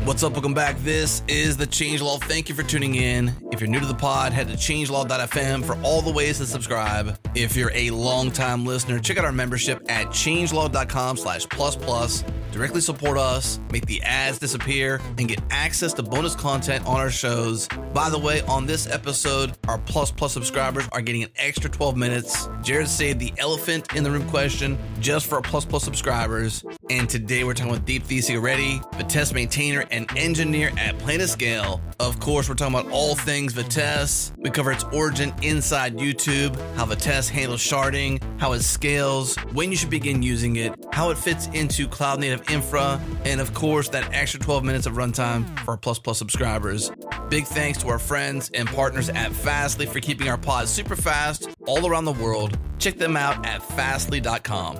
What's up? Welcome back. This is the Changelog. Thank you for tuning in. If you're new to the pod, head to changelog.fm for all the ways to subscribe. If you're a longtime listener, check out our membership at changelog.com/plus+. Directly support us, make the ads disappear, and get access to bonus content on our shows. By the way, on this episode, our Plus Plus subscribers are getting an extra 12 minutes. Jared saved the elephant in the room question just for our Plus Plus subscribers. And today we're talking with Deepthi Sigireddi, Vitess Maintainer and engineer at PlanetScale. Of course, we're talking about all things Vitess. We cover its origin inside YouTube, how Vitess handles sharding, how it scales, when you should begin using it, how it fits into cloud native infra, and of course, that extra 12 minutes of runtime for our Plus Plus subscribers. Big thanks to our friends and partners at Fastly for keeping our pod super fast all around the world. Check them out at fastly.com.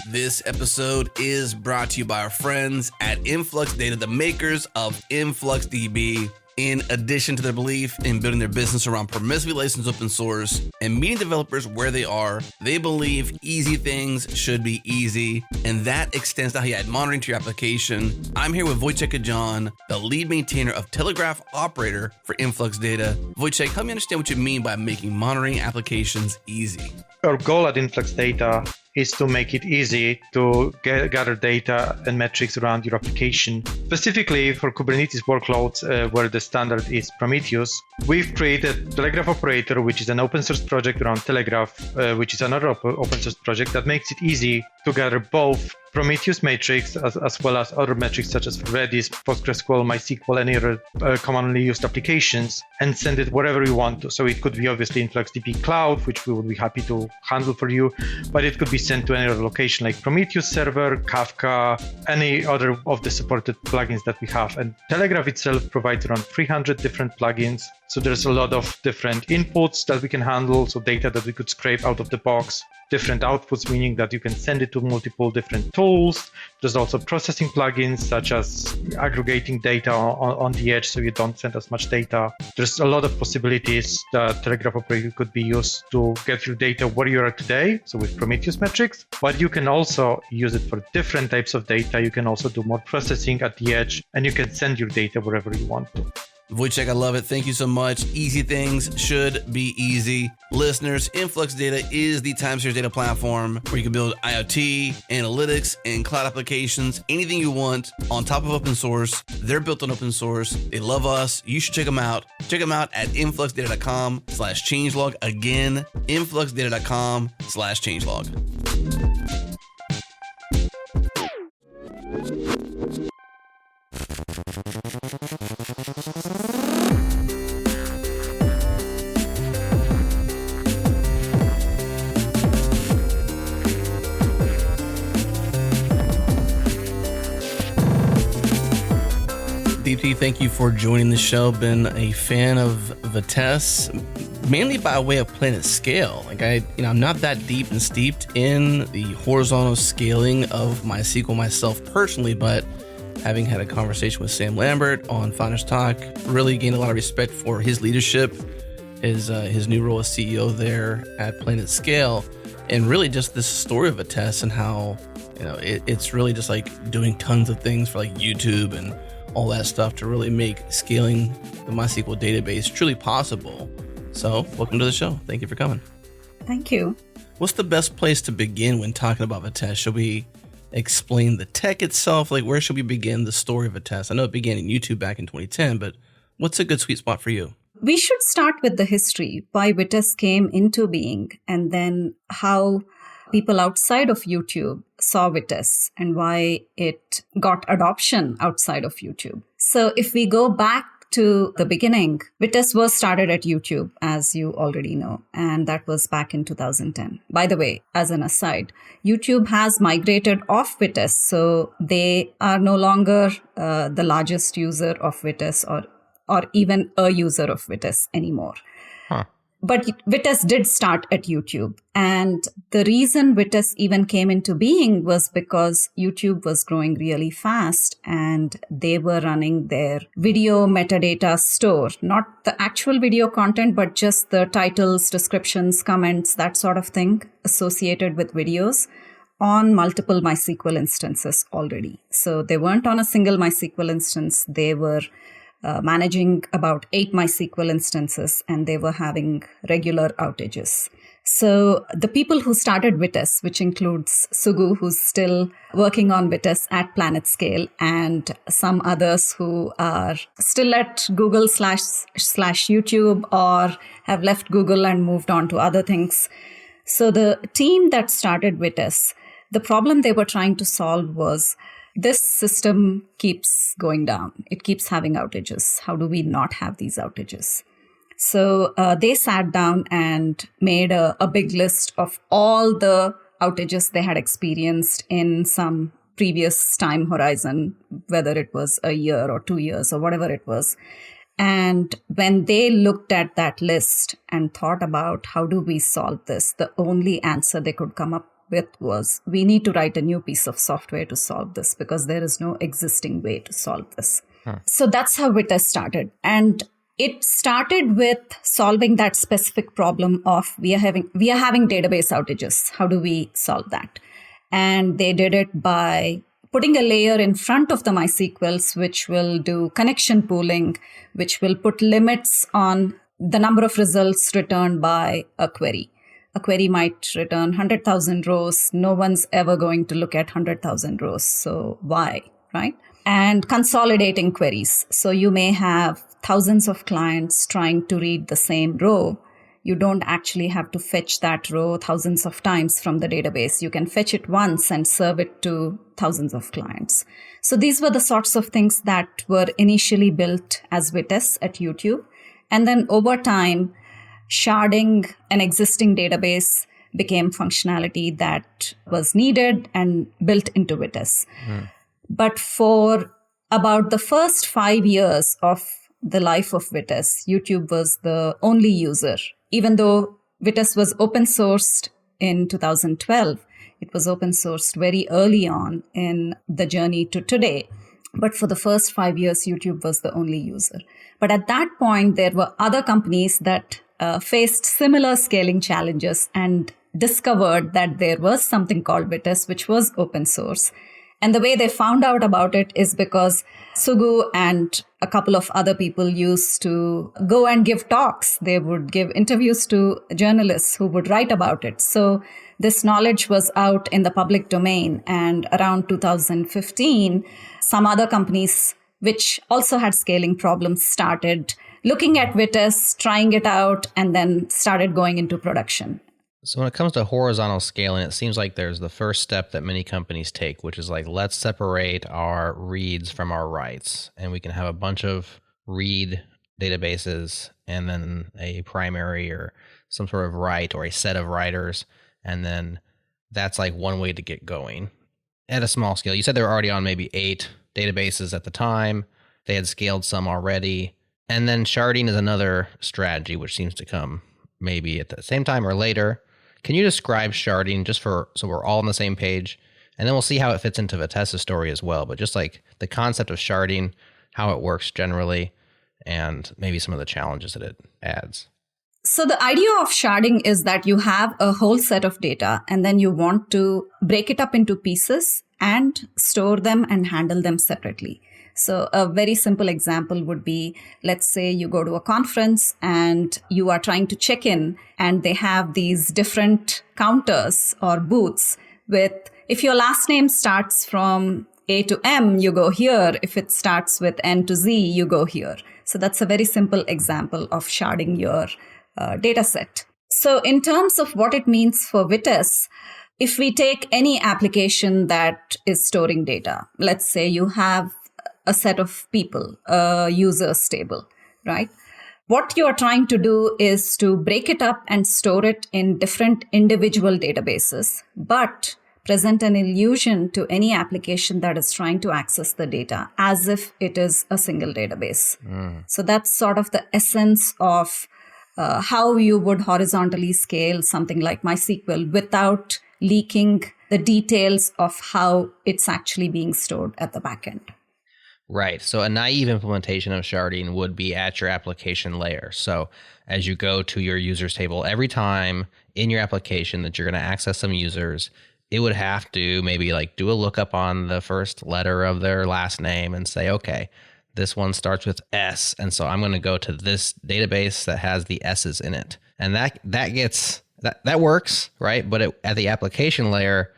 This episode is brought to you by our friends at Influx Data, the makers of InfluxDB. In addition to their belief in building their business around permissively licensed open source and meeting developers where they are, they believe easy things should be easy, and that extends to how you add monitoring to your application. I'm here with Wojciech Kajan, the lead maintainer of Telegraph Operator for Influx Data. Wojciech, help me understand what you mean by making monitoring applications easy. Our goal at Influx Data is to make it easy to gather data and metrics around your application. Specifically for Kubernetes workloads where the standard is Prometheus, we've created Telegraph Operator, which is an open source project around Telegraph, which is another open source project that makes it easy to gather both Prometheus metrics as well as other metrics such as Redis, PostgreSQL, MySQL, any other commonly used applications, and send it wherever you want to. So it could be obviously InfluxDB Cloud, which we would be happy to handle for you, but it could be sent to any other location like Prometheus Server, Kafka, any other of the supported plugins that we have. And Telegraph itself provides around 300 different plugins. So there's a lot of different inputs that we can handle, so data that we could scrape out of the box, different outputs, meaning that you can send it to multiple different tools. There's also processing plugins such as aggregating data on the edge so you don't send as much data. There's a lot of possibilities that Telegraph Operator could be used to get your data where you are today, so with Prometheus metrics, but you can also use it for different types of data. You can also do more processing at the edge, and you can send your data wherever you want to. Wojciech, I love it. Thank you so much. Easy things should be easy. Listeners, Influx Data is the time series data platform where you can build IoT, analytics, and cloud applications, anything you want on top of open source. They're built on open source. They love us. You should check them out. Check them out at influxdata.com/changelog. Again, influxdata.com/changelog. Deepthi, thank you for joining the show. Been a fan of Vitess, mainly by way of PlanetScale. I'm not that deep and steeped in the horizontal scaling of MySQL myself personally, but having had a conversation with Sam Lambert on Founders Talk, really gained a lot of respect for his leadership, his new role as CEO there at PlanetScale, and really just this story of Vitess and how it's really just like doing tons of things for like YouTube and all that stuff to really make scaling the MySQL database truly possible. So welcome to the show. Thank you for coming. Thank you. What's the best place to begin when talking about Vitess? Should we explain the tech itself? Like, where should we begin the story of Vitess? I know it began in YouTube back in 2010, but what's a good sweet spot for you? We should start with the history, why Vitess came into being, and then how people outside of YouTube saw Vitess and why it got adoption outside of YouTube. So if we go back to the beginning, Vitess was started at YouTube, as you already know, and that was back in 2010. By the way, as an aside, YouTube has migrated off Vitess, so they are no longer the largest user of Vitess or even a user of Vitess anymore. Huh. But Vitess did start at YouTube. And the reason Vitess even came into being was because YouTube was growing really fast and they were running their video metadata store, not the actual video content, but just the titles, descriptions, comments, that sort of thing associated with videos on multiple MySQL instances already. So they weren't on a single MySQL instance. They were managing about 8 MySQL instances, and they were having regular outages. So the people who started Vitess, which includes Sugu, who's still working on Vitess at PlanetScale, and some others who are still at Google / YouTube or have left Google and moved on to other things. So the team that started Vitess, the problem they were trying to solve was this system keeps going down. It keeps having outages. How do we not have these outages? So they sat down and made a big list of all the outages they had experienced in some previous time horizon, whether it was a year or 2 years or whatever it was. And when they looked at that list and thought about how do we solve this, the only answer they could come up with was, we need to write a new piece of software to solve this because there is no existing way to solve this. So that's how Vitess started. And it started with solving that specific problem of we are having database outages. How do we solve that? And they did it by putting a layer in front of the MySQLs, which will do connection pooling, which will put limits on the number of results returned by a query. A query might return 100,000 rows. No one's ever going to look at 100,000 rows. So why, right? And consolidating queries. So you may have thousands of clients trying to read the same row. You don't actually have to fetch that row thousands of times from the database. You can fetch it once and serve it to thousands of clients. So these were the sorts of things that were initially built as Vitess at YouTube. And then over time, sharding an existing database became functionality that was needed and built into Vitess. But for about the first 5 years of the life of Vitess, YouTube was the only user. Even though Vitess was open sourced in 2012, it was open sourced very early on in the journey to today. But for the first 5 years, YouTube was the only user. But at that point, there were other companies that faced similar scaling challenges and discovered that there was something called Vitess, which was open source. And the way they found out about it is because Sugu and a couple of other people used to go and give talks. They would give interviews to journalists who would write about it. So this knowledge was out in the public domain. And around 2015, some other companies, which also had scaling problems, started looking at Vitess, trying it out, and then started going into production. So when it comes to horizontal scaling, it seems like there's the first step that many companies take, which is like, let's separate our reads from our writes. And we can have a bunch of read databases and then a primary or some sort of write or a set of writers. And then that's like one way to get going at a small scale. You said they were already on maybe 8 databases at the time. They had scaled some already. And then sharding is another strategy, which seems to come maybe at the same time or later. Can you describe sharding just so we're all on the same page? And then we'll see how it fits into Vitess's story as well. But just like the concept of sharding, how it works generally, and maybe some of the challenges that it adds. So the idea of sharding is that you have a whole set of data and then you want to break it up into pieces and store them and handle them separately. So a very simple example would be, let's say you go to a conference and you are trying to check in and they have these different counters or booths with, if your last name starts from A to M, you go here. If it starts with N to Z, you go here. So that's a very simple example of sharding your data set. So in terms of what it means for Vitess, if we take any application that is storing data, let's say you have a set of people, a users table, right? What you're trying to do is to break it up and store it in different individual databases, but present an illusion to any application that is trying to access the data as if it is a single database. So that's sort of the essence of how you would horizontally scale something like MySQL without leaking the details of how it's actually being stored at the backend. Right. So a naive implementation of sharding would be at your application layer. So as you go to your users table, every time in your application that you're going to access some users, it would have to maybe like do a lookup on the first letter of their last name and say, okay, this one starts with S. And so I'm going to go to this database that has the S's in it. And that works, right? But at the application layer,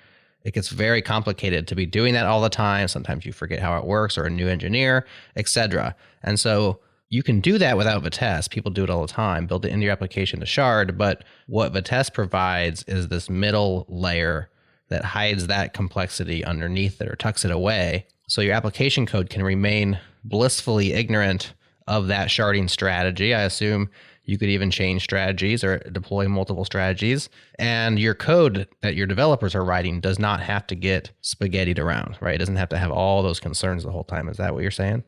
it gets very complicated to be doing that all the time. Sometimes you forget how it works, or a new engineer, etc. And so you can do that without Vitess. People do it all the time, build it into your application to shard. But what Vitess provides is this middle layer that hides that complexity underneath it or tucks it away. So your application code can remain blissfully ignorant of that sharding strategy. I assume you could even change strategies or deploy multiple strategies. And your code that your developers are writing does not have to get spaghettied around, right? It doesn't have to have all those concerns the whole time. Is that what you're saying?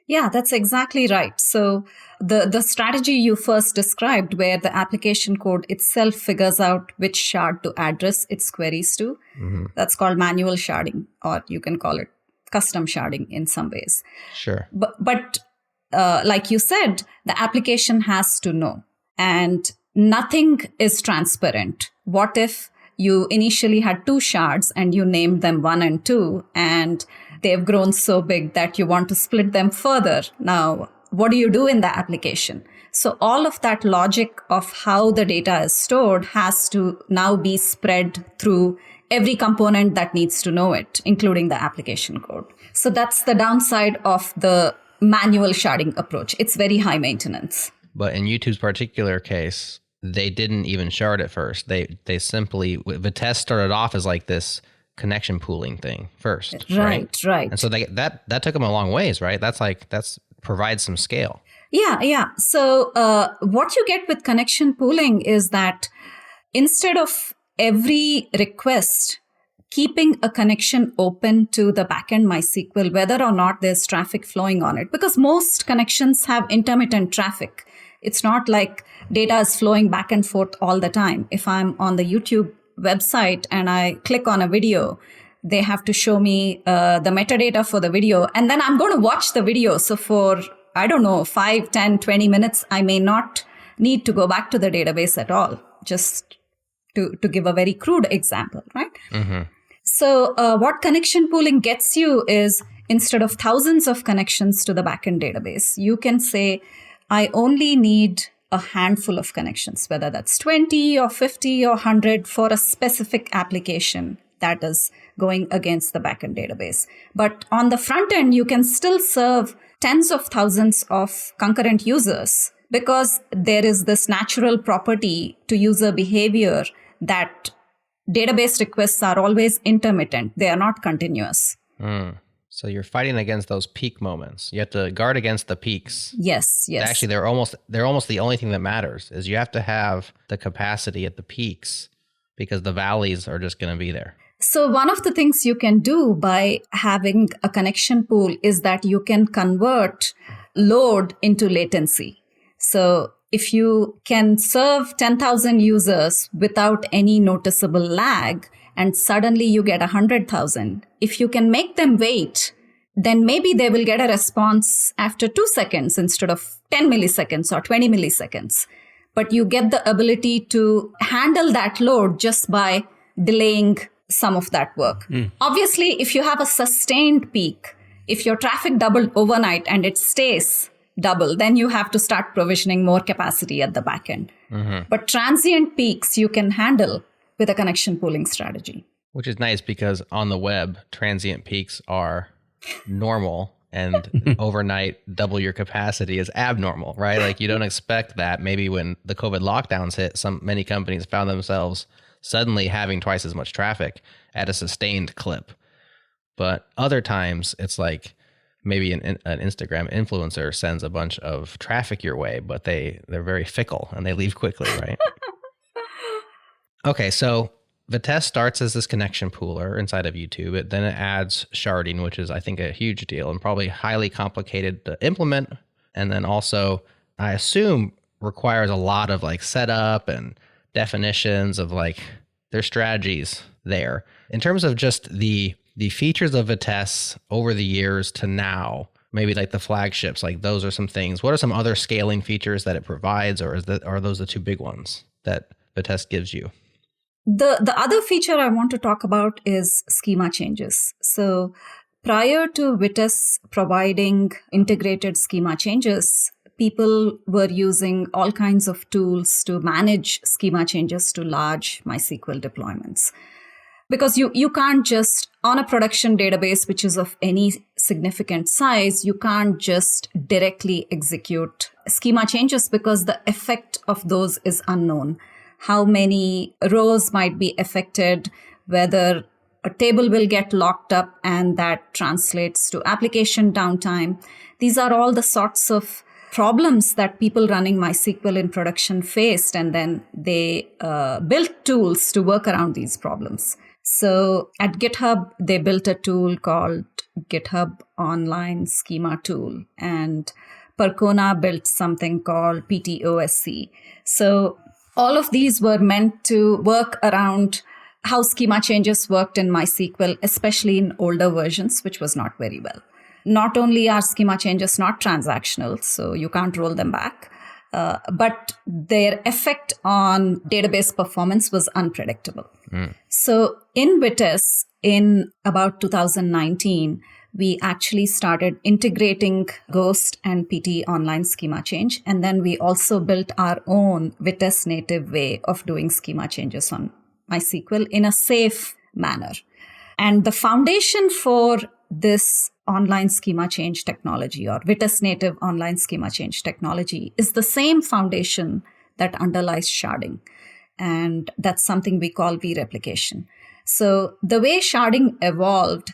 Yeah, that's exactly right. So the strategy you first described, where the application code itself figures out which shard to address its queries to, that's called manual sharding, or you can call it custom sharding in some ways. Sure. But like you said, the application has to know, and nothing is transparent. What if you initially had 2 shards and you named them 1 and 2, and they've grown so big that you want to split them further? Now, what do you do in the application? So all of that logic of how the data is stored has to now be spread through every component that needs to know it, including the application code. So that's the downside of the manual sharding approach. It's very high maintenance. But in YouTube's particular case, they didn't even shard at first. They simply, Vitess started off as like this connection pooling thing first. Right. And so that took them a long ways, right? That's provides some scale. Yeah. So what you get with connection pooling is that instead of every request keeping a connection open to the backend MySQL, whether or not there's traffic flowing on it, because most connections have intermittent traffic. It's not like data is flowing back and forth all the time. If I'm on the YouTube website and I click on a video, they have to show me the metadata for the video, and then I'm going to watch the video. So for, 5, 10, 20 minutes, I may not need to go back to the database at all, just to give a very crude example, right? Mm-hmm. So what connection pooling gets you is, instead of thousands of connections to the backend database, you can say, I only need a handful of connections, whether that's 20 or 50 or 100 for a specific application that is going against the backend database. But on the front end, you can still serve tens of thousands of concurrent users, because there is this natural property to user behavior that database requests are always intermittent. They are not continuous. So you're fighting against those peak moments. You have to guard against the peaks. Yes. Actually, they're almost the only thing that matters. Is you have to have the capacity at the peaks, because the valleys are just going to be there. So one of the things you can do by having a connection pool is that you can convert load into latency. So if you can serve 10,000 users without any noticeable lag, and suddenly you get 100,000, if you can make them wait, then maybe they will get a response after 2 seconds instead of 10 milliseconds or 20 milliseconds. But you get the ability to handle that load just by delaying some of that work. Obviously, if you have a sustained peak, if your traffic doubled overnight and it stays double, then you have to start provisioning more capacity at the back end. But transient peaks you can handle with a connection pooling strategy. Which is nice, because on the web, transient peaks are normal, and overnight double your capacity is abnormal, right? Like, you don't expect that. Maybe when the COVID lockdowns hit, many companies found themselves suddenly having twice as much traffic at a sustained clip. But other times it's like maybe an Instagram influencer sends a bunch of traffic your way, but they're very fickle and they leave quickly, right? Okay, so Vitess starts as this connection pooler inside of YouTube. Then it adds sharding, which is, I think, a huge deal and probably highly complicated to implement. And then also, I assume requires a lot of like setup and definitions of like their strategies there. In terms of just the features of Vitess over the years to now, maybe like the flagships, like those are some things. What are some other scaling features that it provides, or are those the two big ones that Vitess gives you? The other feature I want to talk about is schema changes. So prior to Vitess providing integrated schema changes, people were using all kinds of tools to manage schema changes to large MySQL deployments. Because you can't just, on a production database, which is of any significant size, you can't just directly execute schema changes because the effect of those is unknown. How many rows might be affected, whether a table will get locked up and that translates to application downtime. These are all the sorts of problems that people running MySQL in production faced, and then they built tools to work around these problems. So at GitHub, they built a tool called GitHub Online Schema Tool, and Percona built something called PTOSC. So all of these were meant to work around how schema changes worked in MySQL, especially in older versions, which was not very well. Not only are schema changes not transactional, so you can't roll them back, but their effect on database performance was unpredictable. So in Vitess, in about 2019, we actually started integrating Ghost and PT online schema change. And then we also built our own Vitess native way of doing schema changes on MySQL in a safe manner. And the foundation for this online schema change technology, or Vitess native online schema change technology, is the same foundation that underlies sharding. And that's something we call v-replication. So the way sharding evolved,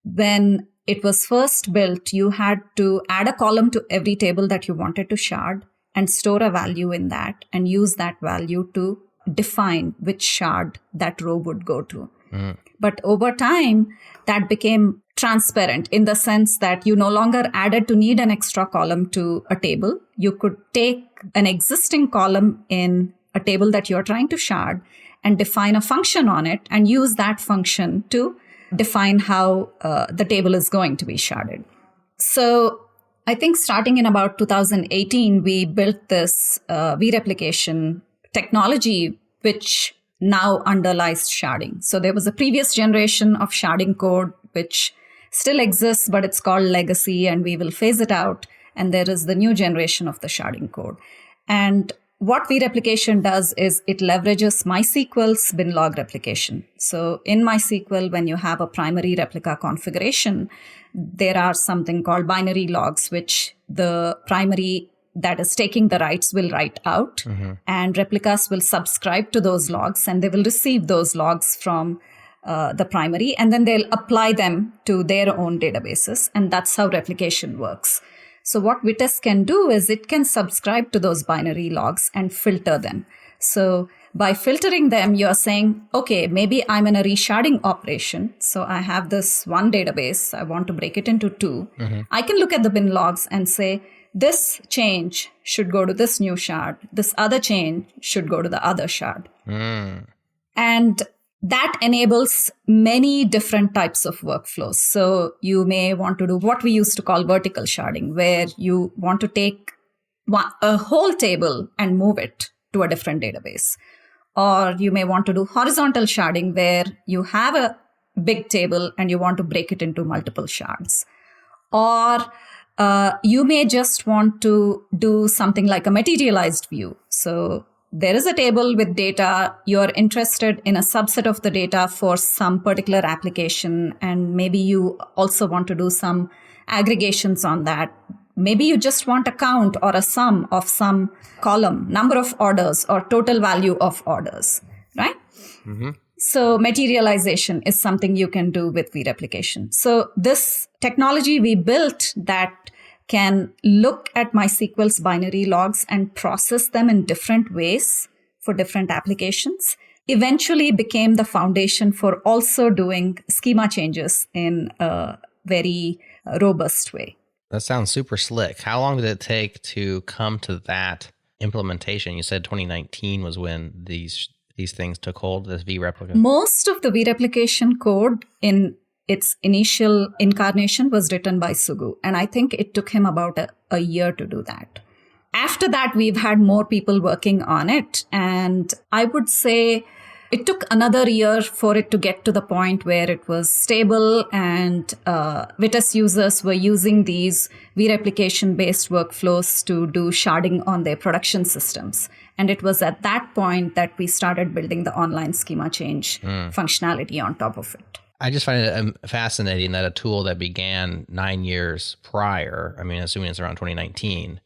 when it was first built, you had to add a column to every table that you wanted to shard and store a value in that and use that value to define which shard that row would go to. But over time, that became transparent in the sense that you no longer added to need an extra column to a table. You could take an existing column in a table that you're trying to shard and define a function on it and use that function to define how the table is going to be sharded. So I think starting in about 2018, we built this v-replication technology, which now underlies sharding. So there was a previous generation of sharding code, which still exists, but it's called legacy, and we will phase it out. And there is the new generation of the sharding code. And what v-replication does is it leverages MySQL's bin log replication. So in MySQL, when you have a primary replica configuration, there are something called binary logs, which the primary that is taking the writes will write out, and replicas will subscribe to those logs, and they will receive those logs from the primary, and then they'll apply them to their own databases. And that's how replication works. So what Vitess can do is it can subscribe to those binary logs and filter them. So by filtering them, you're saying, okay, maybe I'm in a resharding operation. So I have this one database. I want to break it into two. I can look at the bin logs and say, this change should go to this new shard. This other change should go to the other shard. And that enables many different types of workflows. So you may want to do what we used to call vertical sharding, where you want to take a whole table and move it to a different database. Or you may want to do horizontal sharding, where you have a big table and you want to break it into multiple shards. Or you may just want to do something like a materialized view. So there is a table with data. You're interested in a subset of the data for some particular application, and maybe you also want to do some aggregations on that. Maybe you just want a count or a sum of some column, number of orders, or total value of orders, right? So materialization is something you can do with v-replication. So this technology we built that can look at MySQL's binary logs and process them in different ways for different applications eventually became the foundation for also doing schema changes in a very robust way. That sounds super slick. How long did it take to come to that implementation? You said 2019 was when these things took hold, this vReplica? Most of the vReplication code in its initial incarnation was written by Sugu. And I think it took him about a year to do that. After that, we've had more people working on it. And I would say it took another year for it to get to the point where it was stable and Vitess users were using these vReplication-based workflows to do sharding on their production systems. And it was at that point that we started building the online schema change functionality on top of it. I just find it fascinating that a tool that began 9 years prior, I mean, assuming it's around 2019,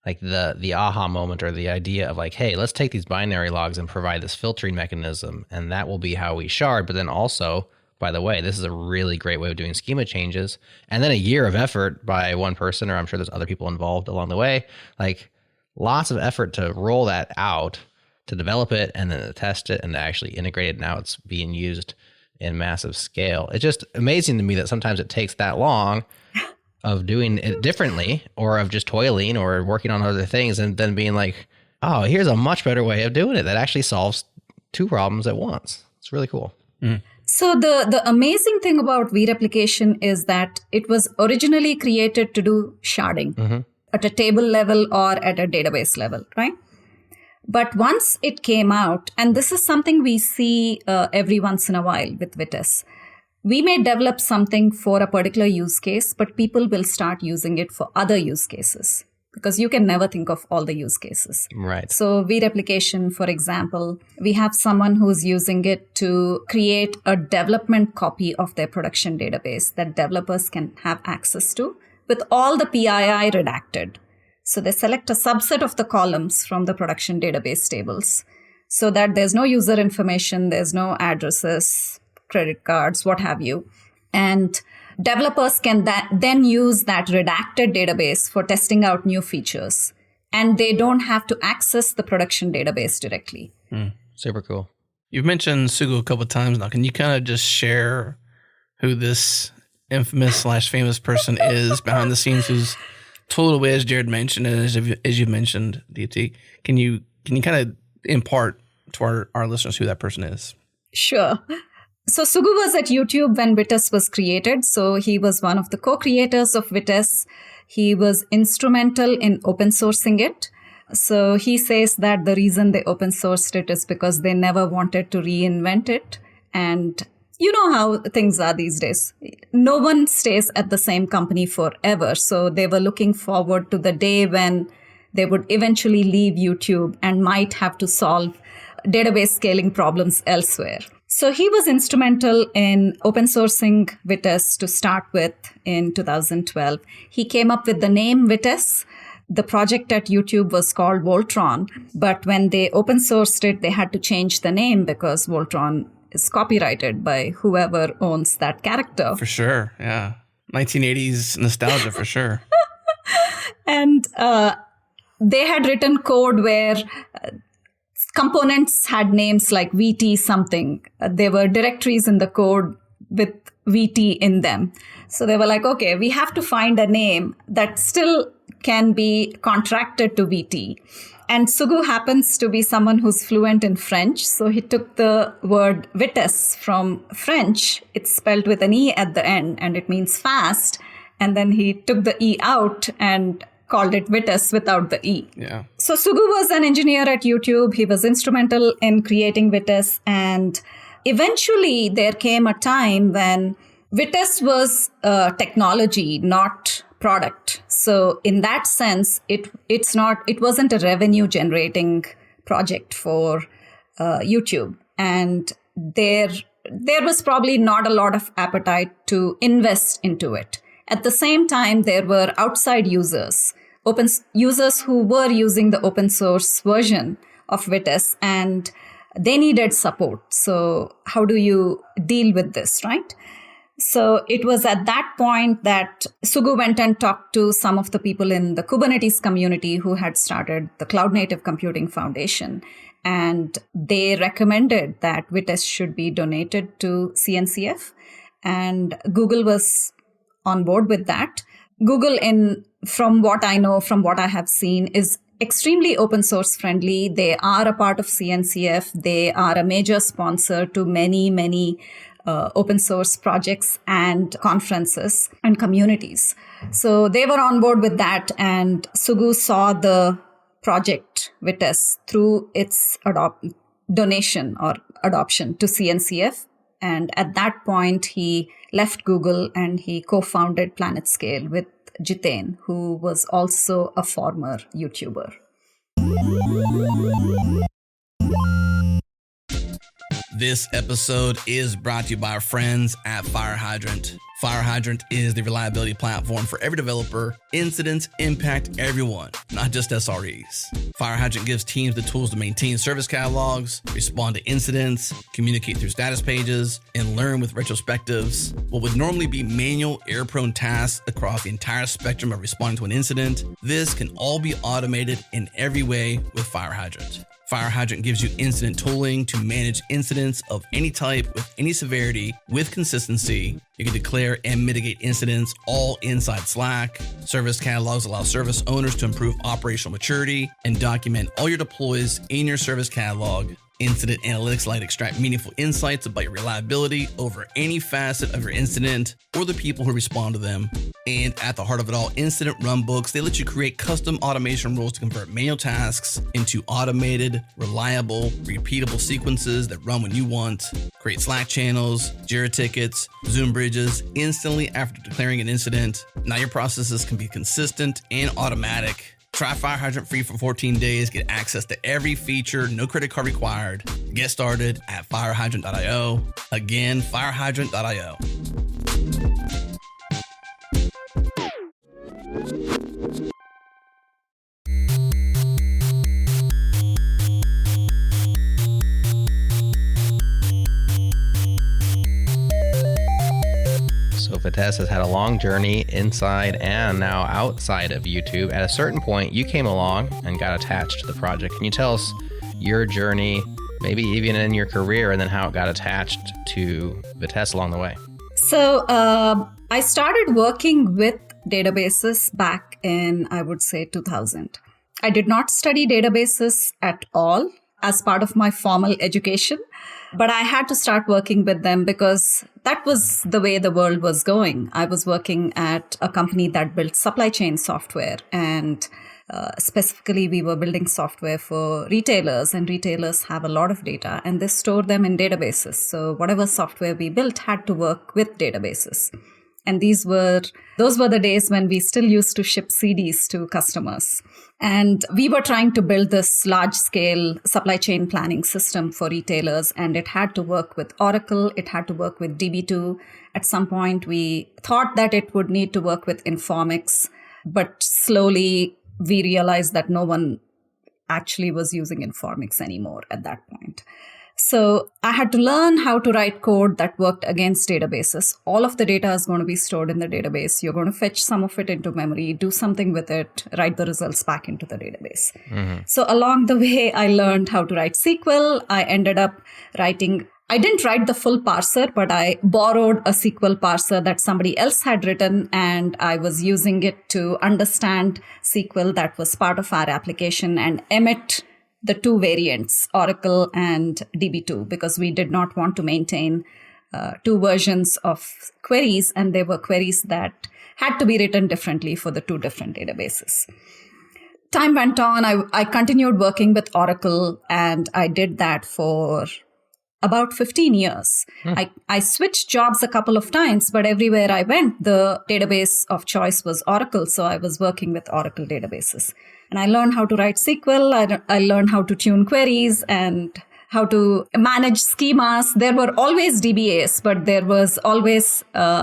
like the aha moment or the idea of like, hey, let's take these binary logs and provide this filtering mechanism, and that will be how we shard. But then also, by the way, this is a really great way of doing schema changes. And then a year of effort by one person, or I'm sure there's other people involved along the way, like lots of effort to roll that out, to develop it, and then to test it and to actually integrate it. Now it's being used in massive scale. It's just amazing to me that sometimes it takes that long of doing it differently, or of just toiling or working on other things, and then being like, oh, here's a much better way of doing it that actually solves two problems at once. It's really cool. So the amazing thing about vReplication is that it was originally created to do sharding at a table level or at a database level, right? But once it came out, and this is something we see every once in a while with Vitess, we may develop something for a particular use case, but people will start using it for other use cases because you can never think of all the use cases. Right. So vReplication, for example, we have someone who's using it to create a development copy of their production database that developers can have access to with all the PII redacted. So they select a subset of the columns from the production database tables so that there's no user information, there's no addresses, credit cards, what have you. And developers can then use that redacted database for testing out new features. And they don't have to access the production database directly. Super cool. You've mentioned Sugu a couple of times now. Can you kind of just share who this infamous / famous person is behind the scenes, who's told away, as Jared mentioned, and as you mentioned, Deepthi? Can you kind of impart to our listeners who that person is? Sure. So Sugu was at YouTube when Vitess was created. So he was one of the co-creators of Vitess. He was instrumental in open sourcing it. So he says that the reason they open sourced it is because they never wanted to reinvent it. And you know how things are these days. No one stays at the same company forever. So they were looking forward to the day when they would eventually leave YouTube and might have to solve database scaling problems elsewhere. So he was instrumental in open sourcing Vitess to start with in 2012. He came up with the name Vitess. The project at YouTube was called Voltron, but when they open sourced it, they had to change the name because Voltron is copyrighted by whoever owns that character. For sure, yeah. 1980s nostalgia, for sure. And they had written code where components had names like VT something. There were directories in the code with VT in them. So they were like, okay, we have to find a name that still can be contracted to VT. And Sugu happens to be someone who's fluent in French. So he took the word Vitess from French. It's spelled with an E at the end and it means fast. And then he took the E out and called it Vitess without the E. Yeah. So Sugu was an engineer at YouTube. He was instrumental in creating Vitess. And eventually there came a time when Vitess was technology, not product. So in that sense, it wasn't a revenue generating project for YouTube. And there was probably not a lot of appetite to invest into it. At the same time, there were outside users who were using the open source version of Vitess, and they needed support. So how do you deal with this, right? So it was at that point that Sugu went and talked to some of the people in the Kubernetes community who had started the Cloud Native Computing Foundation. And they recommended that Vitess should be donated to CNCF. And Google was on board with that. Google, from what I know, from what I have seen, is extremely open source friendly. They are a part of CNCF. They are a major sponsor to many open source projects and conferences and communities. So they were on board with that. And Sugu saw the project Vitess through its donation or adoption to CNCF. And at that point, he left Google and he co-founded PlanetScale with Jiten, who was also a former YouTuber. This episode is brought to you by our friends at Fire Hydrant. Fire Hydrant is the reliability platform for every developer. Incidents impact everyone, not just SREs. Fire Hydrant gives teams the tools to maintain service catalogs, respond to incidents, communicate through status pages, and learn with retrospectives. What would normally be manual, error-prone tasks across the entire spectrum of responding to an incident, this can all be automated in every way with Fire Hydrant. Fire Hydrant gives you incident tooling to manage incidents of any type with any severity with consistency. You can declare and mitigate incidents all inside Slack. Service catalogs allow service owners to improve operational maturity and document all your deploys in your service catalog. Incident analytics let extract meaningful insights about your reliability over any facet of your incident or the people who respond to them. And at the heart of it all, incident runbooks, they let you create custom automation rules to convert manual tasks into automated, reliable, repeatable sequences that run when you want. Create Slack channels, Jira tickets, Zoom bridges instantly after declaring an incident. Now your processes can be consistent and automatic. Try Fire Hydrant free for 14 days. Get access to every feature, no credit card required. Get started at firehydrant.io. Again, firehydrant.io. So Vitess has had a long journey inside and now outside of YouTube. At a certain point, you came along and got attached to the project. Can you tell us your journey, maybe even in your career, and then how it got attached to Vitess along the way? So I started working with databases back in, I would say, 2000. I did not study databases at all as part of my formal education, but I had to start working with them because that was the way the world was going. I was working at a company that built supply chain software, and specifically we were building software for retailers, and retailers have a lot of data and they store them in databases. So whatever software we built had to work with databases. And those were the days when we still used to ship CDs to customers. And we were trying to build this large-scale supply chain planning system for retailers, and it had to work with Oracle. It had to work with DB2. At some point, we thought that it would need to work with Informix, but slowly we realized that no one actually was using Informix anymore at that point. So I had to learn how to write code that worked against databases. All of the data is going to be stored in the database. You're going to fetch some of it into memory, do something with it, write the results back into the database. Mm-hmm. So along the way, I learned how to write SQL. I ended up I didn't write the full parser, but I borrowed a SQL parser that somebody else had written, and I was using it to understand SQL that was part of our application and emit the two variants, Oracle and DB2, because we did not want to maintain two versions of queries, and they were queries that had to be written differently for the two different databases. Time went on. I continued working with Oracle, and I did that for about 15 years. I switched jobs a couple of times, but everywhere I went, the database of choice was Oracle, so I was working with Oracle databases. And I learned how to write SQL. I learned how to tune queries and how to manage schemas. There were always DBAs, but there was always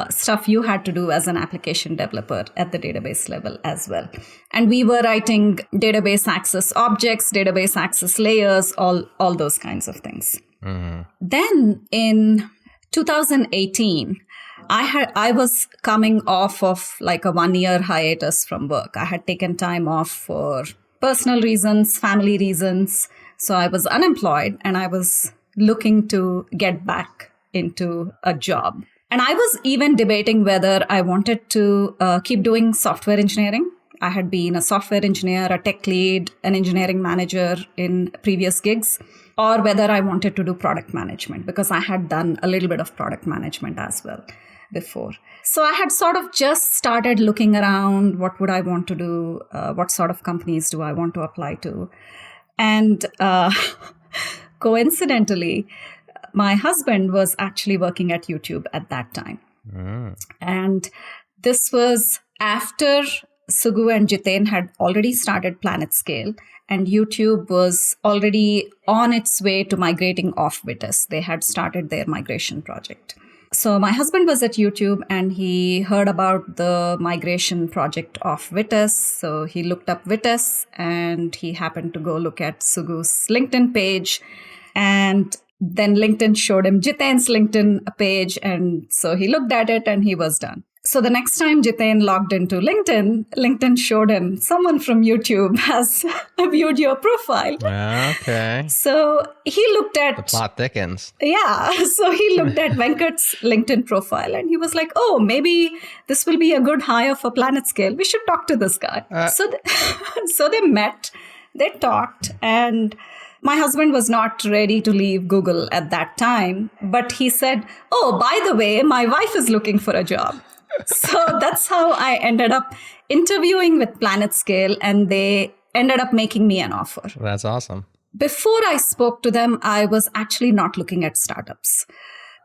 stuff you had to do as an application developer at the database level as well. And we were writing database access objects, database access layers, all those kinds of things. Mm-hmm. Then in 2018, I was coming off of like a 1-year hiatus from work. I had taken time off for personal reasons, family reasons. So I was unemployed and I was looking to get back into a job. And I was even debating whether I wanted to keep doing software engineering. I had been a software engineer, a tech lead, an engineering manager in previous gigs, or whether I wanted to do product management, because I had done a little bit of product management as well before. So I had sort of just started looking around, what would I want to do? What sort of companies do I want to apply to? And coincidentally, my husband was actually working at YouTube at that time. And this was after Sugu and Jiten had already started PlanetScale, and YouTube was already on its way to migrating off Vitess. They had started their migration project. So my husband was at YouTube and he heard about the migration project of Vitess. So he looked up Vitess and he happened to go look at Sugu's LinkedIn page. And then LinkedIn showed him Jiten's LinkedIn page. And so he looked at it and he was done. So the next time Jiten logged into LinkedIn, LinkedIn showed him someone from YouTube has viewed your profile. Okay. So he looked at... The plot thickens. Yeah. So he looked at Venkat's LinkedIn profile and he was like, oh, maybe this will be a good hire for PlanetScale. We should talk to this guy. So they met, they talked, and my husband was not ready to leave Google at that time. But he said, oh, by the way, my wife is looking for a job. So that's how I ended up interviewing with PlanetScale, and they ended up making me an offer. That's awesome. Before I spoke to them, I was actually not looking at startups.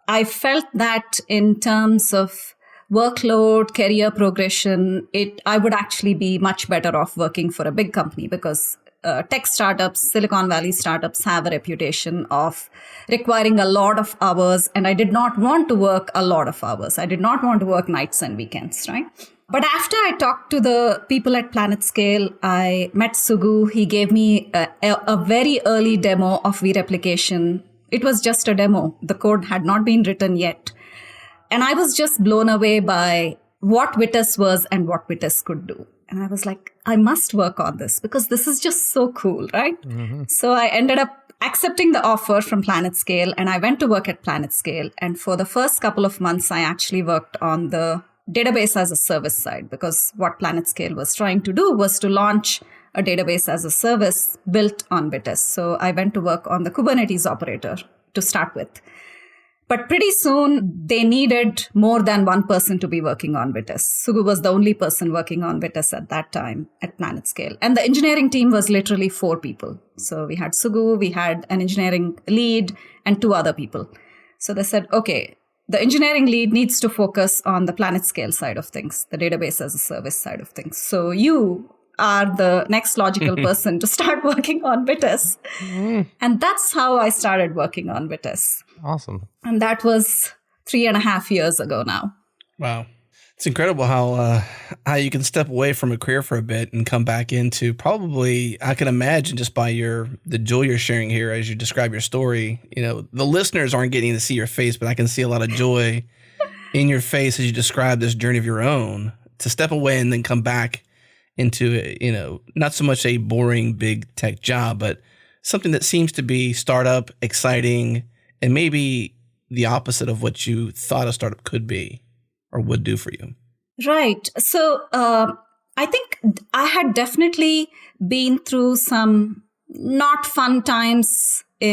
I felt that in terms of workload, career progression, I would actually be much better off working for a big company, because tech startups, Silicon Valley startups have a reputation of requiring a lot of hours. And I did not want to work a lot of hours. I did not want to work nights and weekends, right? But after I talked to the people at PlanetScale, I met Sugu. He gave me a very early demo of vReplication. It was just a demo. The code had not been written yet. And I was just blown away by what Vitess was and what Vitess could do. And I was like, I must work on this because this is just so cool, right? Mm-hmm. So I ended up accepting the offer from PlanetScale and I went to work at PlanetScale. And for the first couple of months, I actually worked on the database as a service side, because what PlanetScale was trying to do was to launch a database as a service built on Vitess. So I went to work on the Kubernetes operator to start with. But pretty soon, they needed more than one person to be working on Vitess. Sugu was the only person working on Vitess at that time at PlanetScale. And the engineering team was literally 4 people. So we had Sugu, we had an engineering lead, and 2 other people. So they said, okay, the engineering lead needs to focus on the PlanetScale side of things, the database as a service side of things. So you are the next logical person to start working on Vitess. And that's how I started working on Vitess. Awesome. And that was 3.5 years ago now. Wow. It's incredible how you can step away from a career for a bit and come back into probably, I can imagine just by the joy you're sharing here as you describe your story. You know, the listeners aren't getting to see your face, but I can see a lot of joy in your face as you describe this journey of your own to step away and then come back into, you know, not so much a boring big tech job, but something that seems to be startup, exciting, and maybe the opposite of what you thought a startup could be or would do for you. Right. So I think I had definitely been through some not fun times at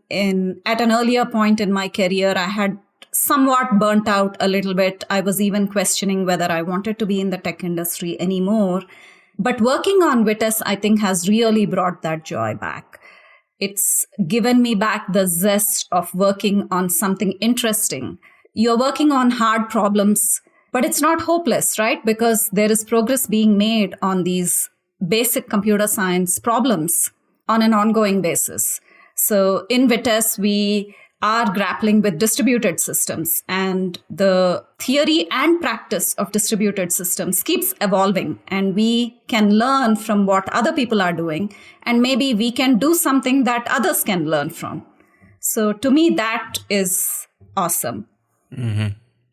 an earlier point in my career. I had somewhat burnt out a little bit. I was even questioning whether I wanted to be in the tech industry anymore. But working on Vitess, I think, has really brought that joy back. It's given me back the zest of working on something interesting. You're working on hard problems, but it's not hopeless, right? Because there is progress being made on these basic computer science problems on an ongoing basis. So in Vitess, we are grappling with distributed systems, and the theory and practice of distributed systems keeps evolving, and we can learn from what other people are doing, and maybe we can do something that others can learn from. So to me, that is awesome. Mm-hmm.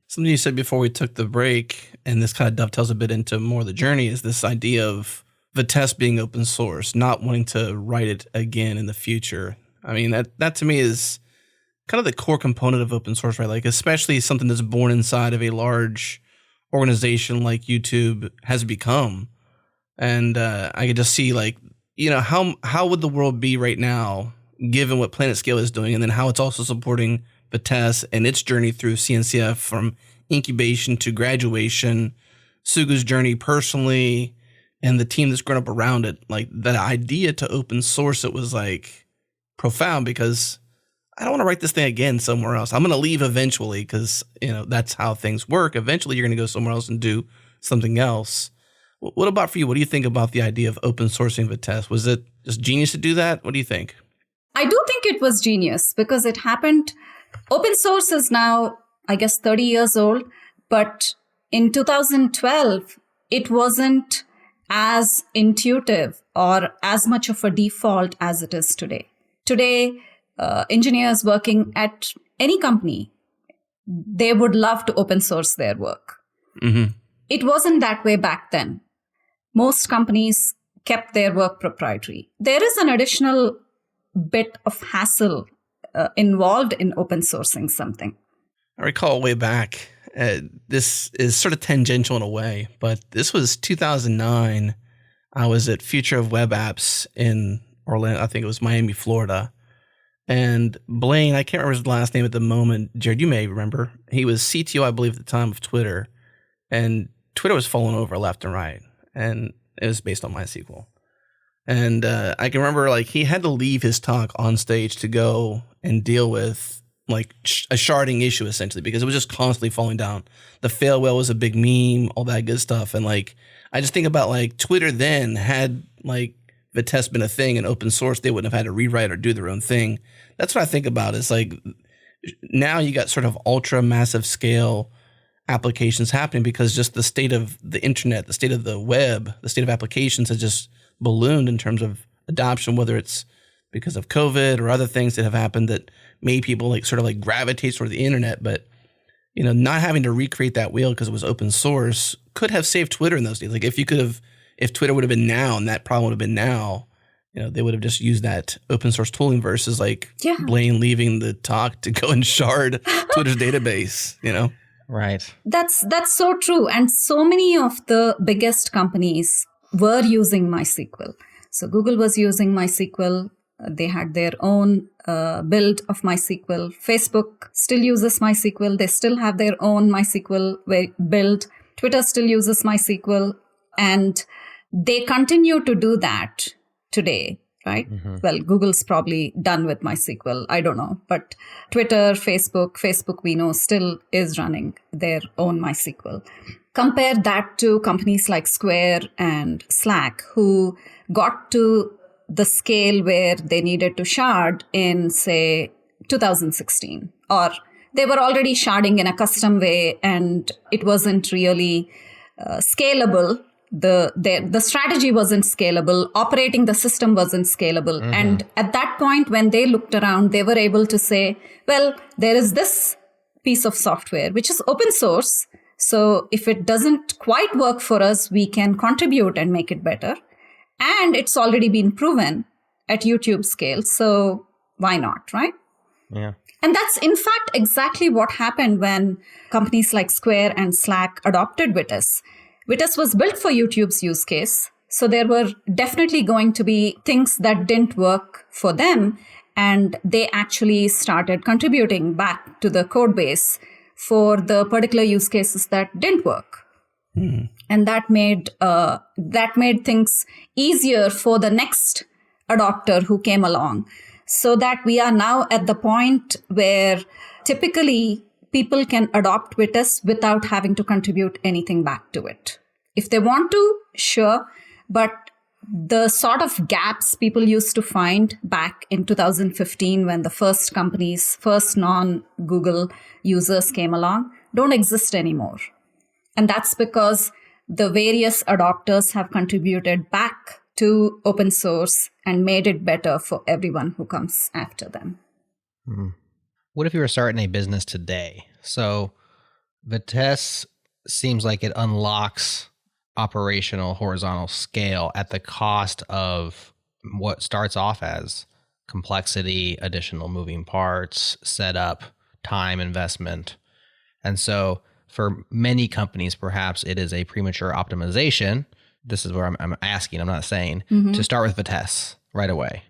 Something you said before we took the break, and this kind of dovetails a bit into more of the journey, is this idea of Vitess being open source, not wanting to write it again in the future. I mean, that to me is kind of the core component of open source, right? Like, especially something that's born inside of a large organization like YouTube has become. And I could just see like, how would the world be right now given what PlanetScale is doing, and then how it's also supporting Vitess and its journey through CNCF from incubation to graduation, Sugu's journey personally, and the team that's grown up around it. Like the idea to open source it was like profound, because I don't want to write this thing again somewhere else. I'm going to leave eventually because, that's how things work. Eventually, you're going to go somewhere else and do something else. What about for you? What do you think about the idea of open sourcing Vitess? Was it just genius to do that? What do you think? I do think it was genius because it happened. Open source is now, I guess, 30 years old. But in 2012, it wasn't as intuitive or as much of a default as it is today. Today, engineers working at any company, they would love to open source their work. Mm-hmm. It wasn't that way back then. Most companies kept their work proprietary. There is an additional bit of hassle involved in open sourcing something. I recall way back, this is sort of tangential in a way, but this was 2009. I was at Future of Web Apps in Orlando. I think it was Miami, Florida. And Blaine, I can't remember his last name at the moment. Jared, you may remember. He was CTO, I believe, at the time of Twitter. And Twitter was falling over left and right. And it was based on MySQL. And I can remember like he had to leave his talk on stage to go and deal with like a sharding issue essentially, because it was just constantly falling down. The fail whale was a big meme, all that good stuff. And like, I just think about like Twitter then had like Vitess been a thing and open source, they wouldn't have had to rewrite or do their own thing. That's what I think about. It's like now you got sort of ultra massive scale applications happening because just the state of the internet, the state of the web, the state of applications has just ballooned in terms of adoption, whether it's because of COVID or other things that have happened that made people like sort of like gravitate toward the internet. But, not having to recreate that wheel because it was open source could have saved Twitter in those days. Like if Twitter would have been now and that problem would have been now, they would have just used that open source tooling versus like Blaine leaving the talk to go and shard Twitter's database, Right. That's so true. And so many of the biggest companies were using MySQL. So Google was using MySQL. They had their own build of MySQL. Facebook still uses MySQL. They still have their own MySQL build. Twitter still uses MySQL. And they continue to do that today, right? Mm-hmm. Well, Google's probably done with MySQL. I don't know. But Twitter, Facebook we know still is running their own MySQL. Compare that to companies like Square and Slack, who got to the scale where they needed to shard in, say, 2016. Or they were already sharding in a custom way and it wasn't really scalable. The strategy wasn't scalable. Operating the system wasn't scalable. Mm-hmm. And at that point, when they looked around, they were able to say, well, there is this piece of software, which is open source. So if it doesn't quite work for us, we can contribute and make it better. And it's already been proven at YouTube scale. So why not, right? Yeah. And that's, in fact, exactly what happened when companies like Square and Slack adopted Vitess. Vitess was built for YouTube's use case. So there were definitely going to be things that didn't work for them. And they actually started contributing back to the code base for the particular use cases that didn't work. Mm. And that made things easier for the next adopter who came along. So that we are now at the point where typically people can adopt Vitess without having to contribute anything back to it. If they want to, sure. But the sort of gaps people used to find back in 2015 when the first non-Google users came along don't exist anymore. And that's because the various adopters have contributed back to open source and made it better for everyone who comes after them. Hmm. What if you were starting a business today? So Vitess seems like it unlocks operational horizontal scale at the cost of what starts off as complexity, additional moving parts, setup, time investment. And so for many companies, perhaps it is a premature optimization this is where I'm asking, I'm not saying, to start with Vitess right away.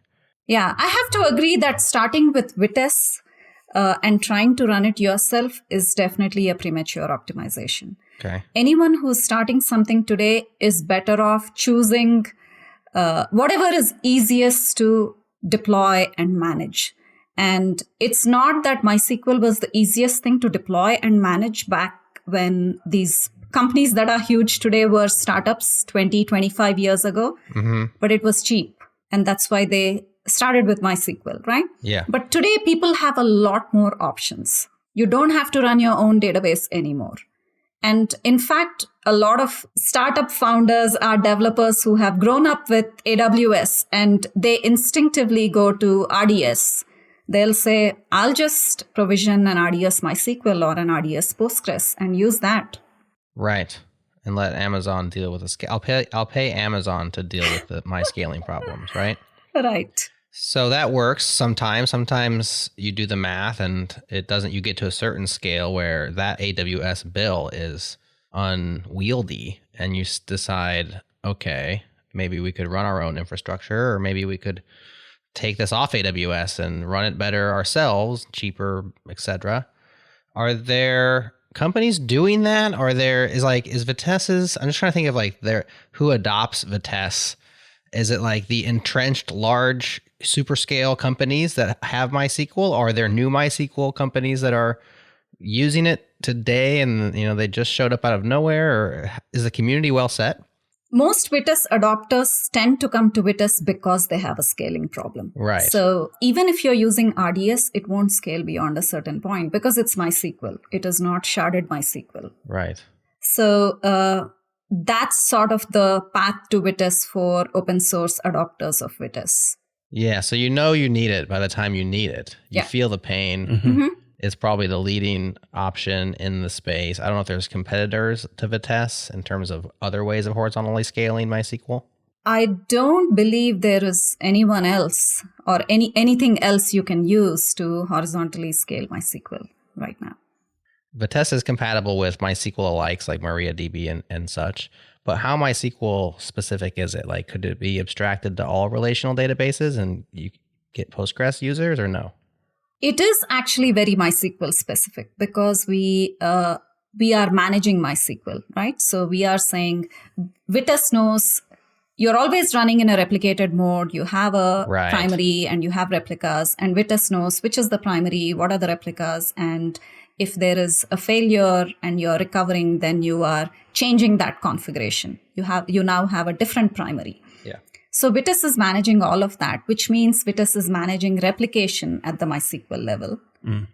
Yeah, I have to agree that starting with Vitess and trying to run it yourself is definitely a premature optimization. Okay. Anyone who's starting something today is better off choosing whatever is easiest to deploy and manage. And it's not that MySQL was the easiest thing to deploy and manage back when these companies that are huge today were startups 20, 25 years ago, but it was cheap. And that's why they started with MySQL, right? Yeah. But today people have a lot more options. You don't have to run your own database anymore. And in fact, a lot of startup founders are developers who have grown up with AWS and they instinctively go to RDS. They'll say, I'll just provision an RDS MySQL or an RDS Postgres and use that. Right. And let Amazon deal with the I'll pay Amazon to deal with my scaling problems, right? Right. So that works sometimes. Sometimes you do the math and it doesn't, you get to a certain scale where that AWS bill is unwieldy and you decide, okay, maybe we could run our own infrastructure, or maybe we could take this off AWS and run it better ourselves, cheaper, etc. Are there companies doing that? Is Vitess's, I'm just trying to think of who adopts Vitess. Is it like the entrenched large super scale companies that have MySQL, or are there new MySQL companies that are using it today and they just showed up out of nowhere, or is the community well set? Most Vitess adopters tend to come to Vitess because they have a scaling problem. Right. So even if you're using RDS, it won't scale beyond a certain point because it's MySQL. It is not sharded MySQL. Right. So that's sort of the path to Vitess for open source adopters of Vitess. Yeah. So you need it by the time you need it. You feel the pain. It's probably the leading option in the space. I don't know if there's competitors to Vitess in terms of other ways of horizontally scaling MySQL. I don't believe there is anyone else or anything else you can use to horizontally scale MySQL right now. Vitess is compatible with MySQL alikes like MariaDB and such, but how MySQL specific is it? Like, could it be abstracted to all relational databases and you get Postgres users, or no? It is actually very MySQL specific because we are managing MySQL, right? So we are saying Vitess knows you're always running in a replicated mode. You have a primary and you have replicas, and Vitess knows which is the primary, what are the replicas, and if there is a failure and you're recovering, then you are changing that configuration. You now have a different primary. Yeah. So Vitess is managing all of that, which means Vitess is managing replication at the MySQL level.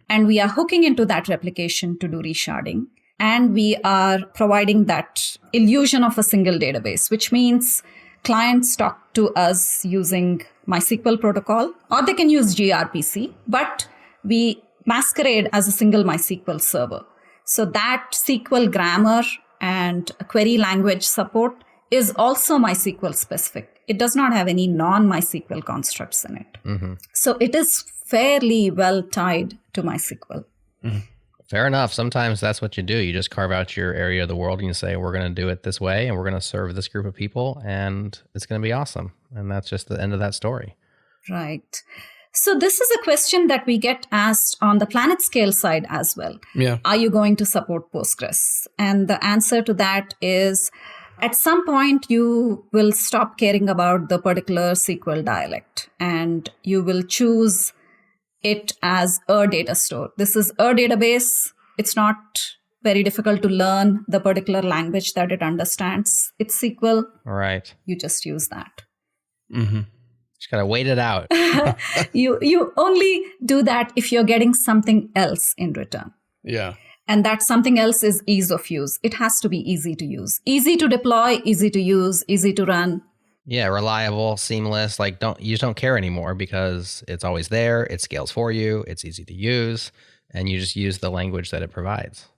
And we are hooking into that replication to do resharding. And we are providing that illusion of a single database, which means clients talk to us using MySQL protocol, or they can use gRPC, but we masquerade as a single MySQL server. So that SQL grammar and query language support is also MySQL specific. It does not have any non-MySQL constructs in it. So it is fairly well tied to MySQL. Fair enough. Sometimes that's what you do. You just carve out your area of the world and you say, we're going to do it this way and we're going to serve this group of people and it's going to be awesome. And that's just the end of that story. Right. So this is a question that we get asked on the PlanetScale side as well. Yeah. Are you going to support Postgres? And the answer to that is, at some point, you will stop caring about the particular SQL dialect and you will choose it as a data store. This is a database. It's not very difficult to learn the particular language that it understands. It's SQL. Right. You just use that. Just got to wait it out. You only do that if you're getting something else in return. Yeah. And that something else is ease of use. It has to be easy to use, easy to deploy, easy to use, easy to run. Yeah, reliable, seamless. You just don't care anymore because it's always there. It scales for you. It's easy to use, and you just use the language that it provides.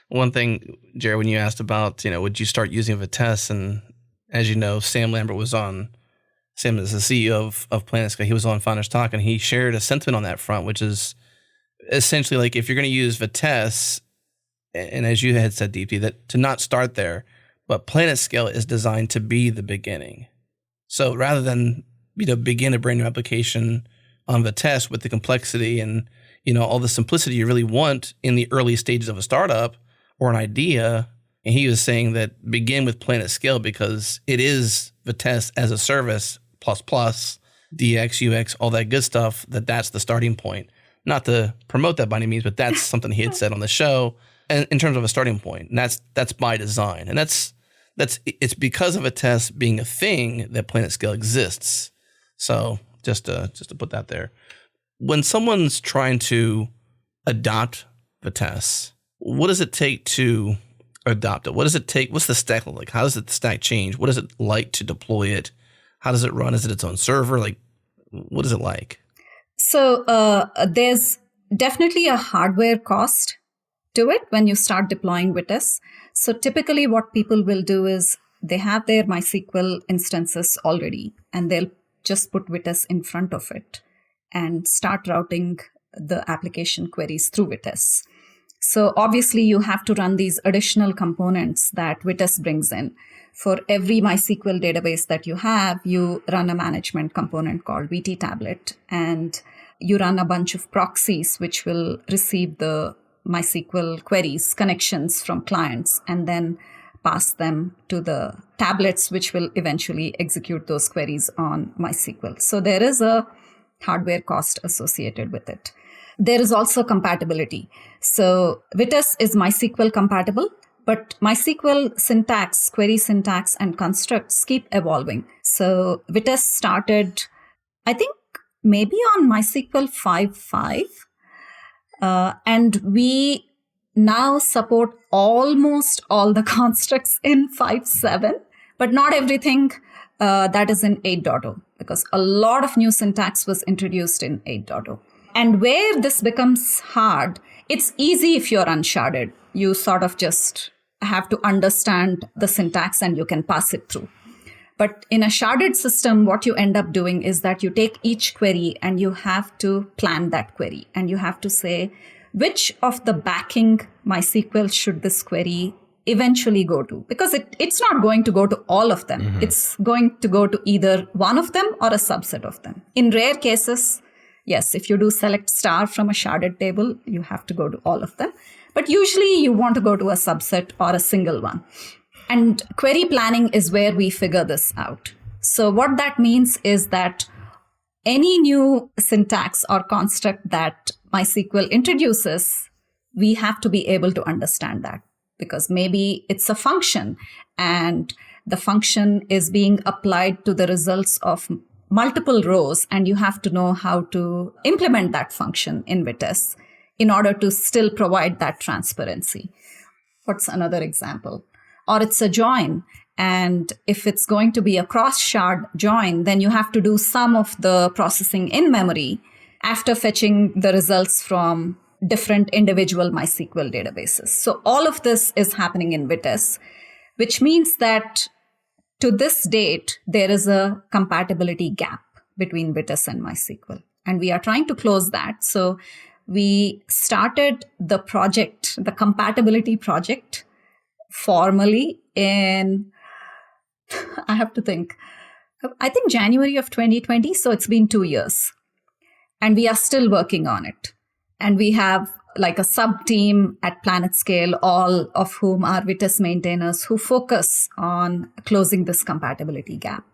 One thing, Jared, when you asked about, would you start using Vitess? And as you know, Sam Lambert was on. Sam is the CEO of PlanetScale. He was on Founders Talk, and he shared a sentiment on that front, which is essentially like if you're going to use Vitess, and as you had said, Deepthi, that to not start there, but PlanetScale is designed to be the beginning. So rather than begin a brand new application on Vitess with the complexity and all the simplicity you really want in the early stages of a startup or an idea, and he was saying that begin with PlanetScale because it is Vitess as a service plus DX, UX, all that good stuff. That's the starting point. Not to promote that by any means, but that's something he had said on the show, and in terms of a starting point. And that's by design, and it's because of Vitess being a thing that PlanetScale exists. So just to put that there. When someone's trying to adopt Vitess, what does it take to adopt it? What does it take? What's the stack look like? How does the stack change? What is it like to deploy it? How does it run? Is it its own server? Like, what is it like? So there's definitely a hardware cost to it when you start deploying Vitess. So typically what people will do is they have their MySQL instances already, and they'll just put Vitess in front of it and start routing the application queries through Vitess. So obviously you have to run these additional components that Vitess brings in. For every MySQL database that you have, you run a management component called VT Tablet, and you run a bunch of proxies which will receive the MySQL queries, connections from clients, and then pass them to the tablets, which will eventually execute those queries on MySQL. So there is a hardware cost associated with it. There is also compatibility. So Vitess is MySQL compatible, but MySQL syntax, query syntax, and constructs keep evolving. So Vitess started, I think, maybe on MySQL 5.5, and we now support almost all the constructs in 5.7, but not everything that is in 8.0, because a lot of new syntax was introduced in 8.0. And where this becomes hard, it's easy if you're unsharded. You sort of just have to understand the syntax and you can pass it through. But in a sharded system, what you end up doing is that you take each query and you have to plan that query. And you have to say, which of the backing MySQL should this query eventually go to? Because it's not going to go to all of them. Mm-hmm. It's going to go to either one of them or a subset of them. In rare cases, yes, if you do select star from a sharded table, you have to go to all of them. But usually you want to go to a subset or a single one. And query planning is where we figure this out. So what that means is that any new syntax or construct that MySQL introduces, we have to be able to understand that, because maybe it's a function and the function is being applied to the results of multiple rows, and you have to know how to implement that function in Vitess in order to still provide that transparency. What's another example? Or it's a join. And if it's going to be a cross-shard join, then you have to do some of the processing in memory after fetching the results from different individual MySQL databases. So all of this is happening in Vitess, which means that to this date, there is a compatibility gap between Vitess and MySQL. And we are trying to close that. So we started the project, the compatibility project, formally in, I have to think, I think January of 2020. So it's been 2 years. And we are still working on it. And we have like a sub team at PlanetScale, all of whom are Vitess maintainers who focus on closing this compatibility gap.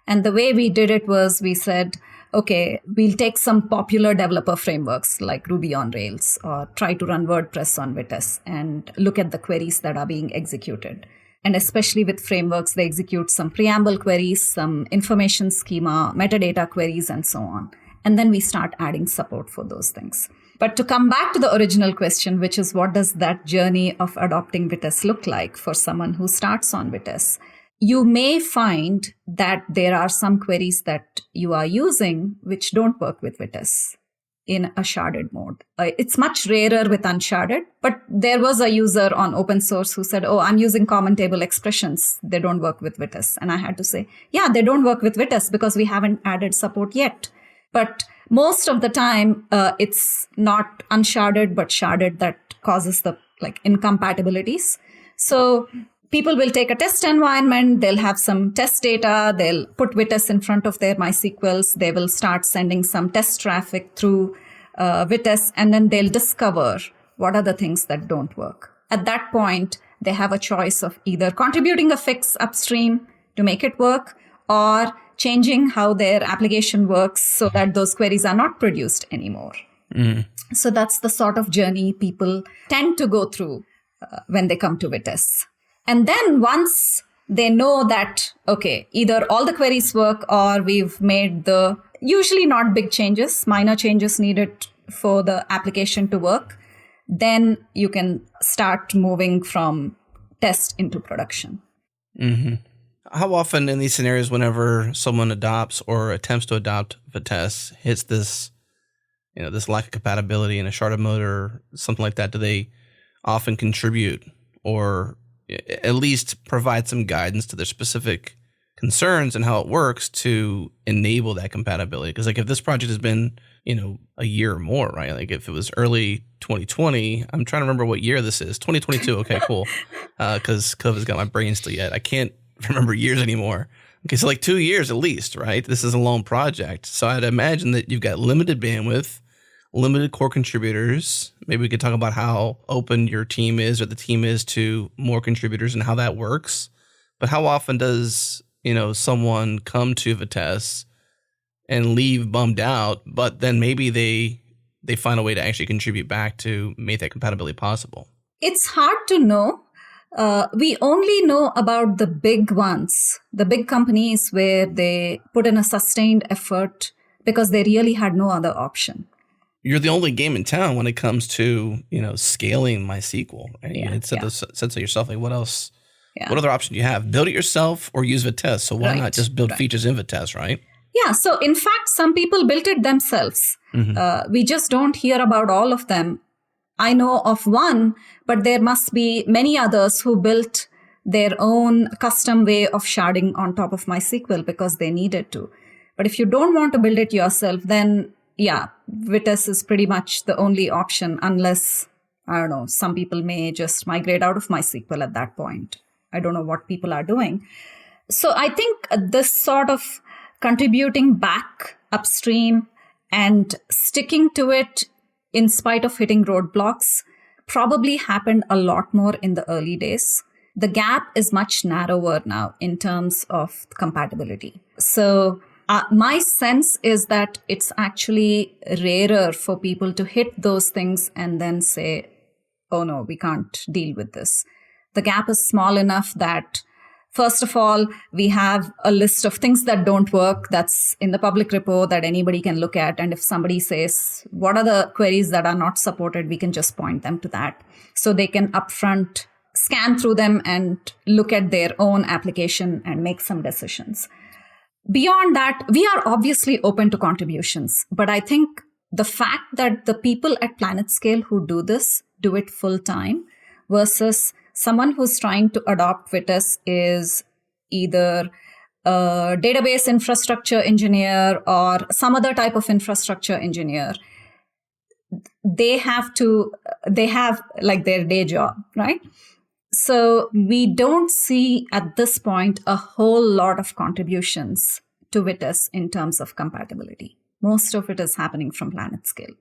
And the way we did it was we said, okay, we'll take some popular developer frameworks like Ruby on Rails, or try to run WordPress on Vitess and look at the queries that are being executed. And especially with frameworks, they execute some preamble queries, some information schema, metadata queries, and so on. And then we start adding support for those things. But to come back to the original question, which is what does that journey of adopting Vitess look like for someone who starts on Vitess? You may find that there are some queries that you are using which don't work with Vitess in a sharded mode. It's much rarer with unsharded, but there was a user on open source who said, oh, I'm using common table expressions. They don't work with Vitess. And I had to say, yeah, they don't work with Vitess because we haven't added support yet. But most of the time, it's not unsharded, but sharded that causes the incompatibilities. So people will take a test environment, they'll have some test data, they'll put Vitess in front of their MySQLs, they will start sending some test traffic through Vitess, and then they'll discover what are the things that don't work. At that point, they have a choice of either contributing a fix upstream to make it work or changing how their application works so that those queries are not produced anymore. So that's the sort of journey people tend to go through when they come to Vitess. And then once they know that, okay, either all the queries work or we've made the usually not big changes, minor changes needed for the application to work, then you can start moving from test into production. How often in these scenarios, whenever someone adopts or attempts to adopt Vitess, hits this, this lack of compatibility in a sharded mode or something like that, do they often contribute or at least provide some guidance to their specific concerns and how it works to enable that compatibility? Because like if this project has been, a year or more, right? Like if it was early 2020, I'm trying to remember what year this is. 2022. Okay, cool. Because COVID's got my brain still yet. I can't remember years anymore. Okay, so like 2 years at least, right? This is a long project. So I'd imagine that you've got limited bandwidth, limited core contributors. Maybe we could talk about how open your team is or the team is to more contributors and how that works. But how often does, someone come to Vitess and leave bummed out, but then maybe they find a way to actually contribute back to make that compatibility possible? It's hard to know. We only know about the big ones, the big companies where they put in a sustained effort because they really had no other option. You're the only game in town when it comes to, scaling MySQL. Right? You had said to yourself, like, what else? Yeah. What other option do you have? Build it yourself or use Vitess? So why not just build features in Vitess, right? Yeah. So in fact, some people built it themselves. We just don't hear about all of them. I know of one, but there must be many others who built their own custom way of sharding on top of MySQL because they needed to. But if you don't want to build it yourself, then Vitess is pretty much the only option unless, I don't know, some people may just migrate out of MySQL at that point. I don't know what people are doing. So I think this sort of contributing back upstream and sticking to it in spite of hitting roadblocks probably happened a lot more in the early days. The gap is much narrower now in terms of compatibility. So my sense is that it's actually rarer for people to hit those things and then say, oh no, we can't deal with this. The gap is small enough that, first of all, we have a list of things that don't work that's in the public repo that anybody can look at. And if somebody says, what are the queries that are not supported, we can just point them to that. So they can upfront scan through them and look at their own application and make some decisions. Beyond that, we are obviously open to contributions. But I think the fact that the people at PlanetScale who do this do it full time versus someone who's trying to adopt Vitess is either a database infrastructure engineer or some other type of infrastructure engineer. They have like their day job, right? So we don't see at this point a whole lot of contributions to Vitess in terms of compatibility. Most of it is happening from PlanetScale.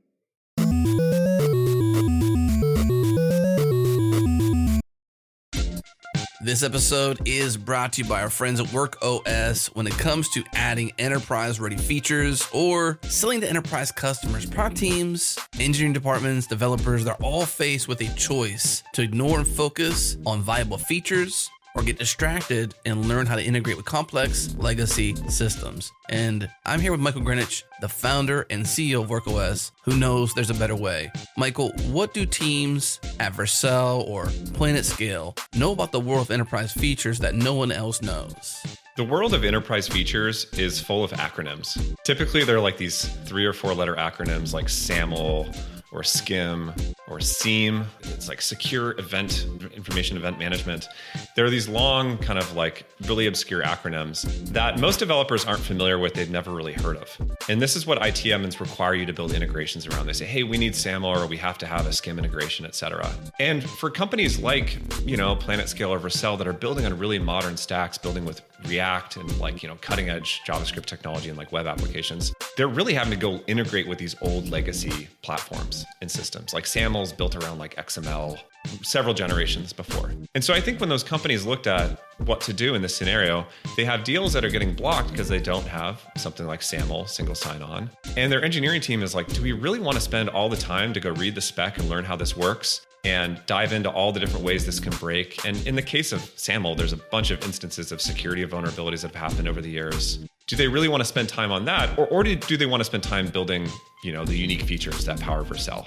This episode is brought to you by our friends at WorkOS. When it comes to adding enterprise-ready features or selling to enterprise customers, product teams, engineering departments, developers, they're all faced with a choice to ignore and focus on viable features or get distracted and learn how to integrate with complex legacy systems. And I'm here with Michael Greenwich, the founder and CEO of WorkOS, who knows there's a better way. Michael, what do teams at Vercel or PlanetScale know about the world of enterprise features that no one else knows? The world of enterprise features is full of acronyms. Typically, they're like these 3 or 4 letter acronyms like SAML or SCIM. or SIEM. It's like secure information event management. There are these long kind of like really obscure acronyms that most developers aren't familiar with. They've never really heard of. And this is what IT admins require you to build integrations around. They say, hey, we need SAML, or we have to have a SCIM integration, et cetera. And for companies like, PlanetScale or Vercel that are building on really modern stacks, building with React and like, cutting edge JavaScript technology and like web applications, they're really having to go integrate with these old legacy platforms and systems. Like SAML's built around like XML several generations before. And so I think when those companies looked at what to do in this scenario, they have deals that are getting blocked because they don't have something like SAML, single sign-on. And their engineering team is like, do we really want to spend all the time to go read the spec and learn how this works and dive into all the different ways this can break? And in the case of SAML, there's a bunch of instances of security vulnerabilities that have happened over the years. Do they really want to spend time on that? Or do they want to spend time building, the unique features that power Vercel?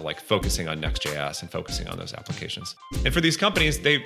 Like focusing on Next.js and focusing on those applications. And for these companies, they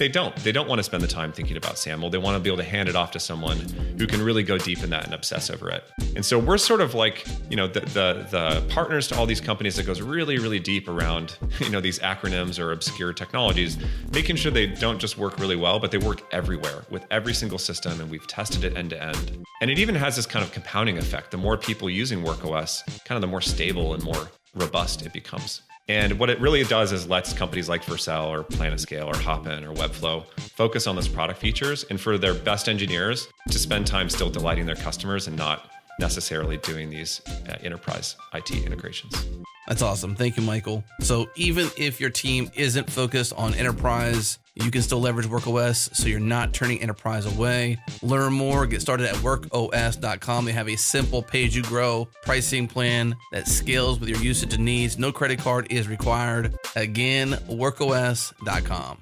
don't want to spend the time thinking about SAML. They want to be able to hand it off to someone who can really go deep in that and obsess over it. And so we're sort of like, the partners to all these companies that goes really, really deep around, these acronyms or obscure technologies, making sure they don't just work really well, but they work everywhere with every single system. And we've tested it end to end. And it even has this kind of compounding effect. The more people using WorkOS, kind of the more stable and more robust it becomes. And what it really does is lets companies like Vercel or PlanetScale or Hopin or Webflow focus on those product features, and for their best engineers to spend time still delighting their customers and not necessarily doing these enterprise IT integrations. That's awesome. Thank you, Michael. So even if your team isn't focused on enterprise, you can still leverage WorkOS so you're not turning enterprise away. Learn more, get started at workos.com. They have a simple pay-as-you-grow pricing plan that scales with your usage and needs. No credit card is required. Again, workos.com.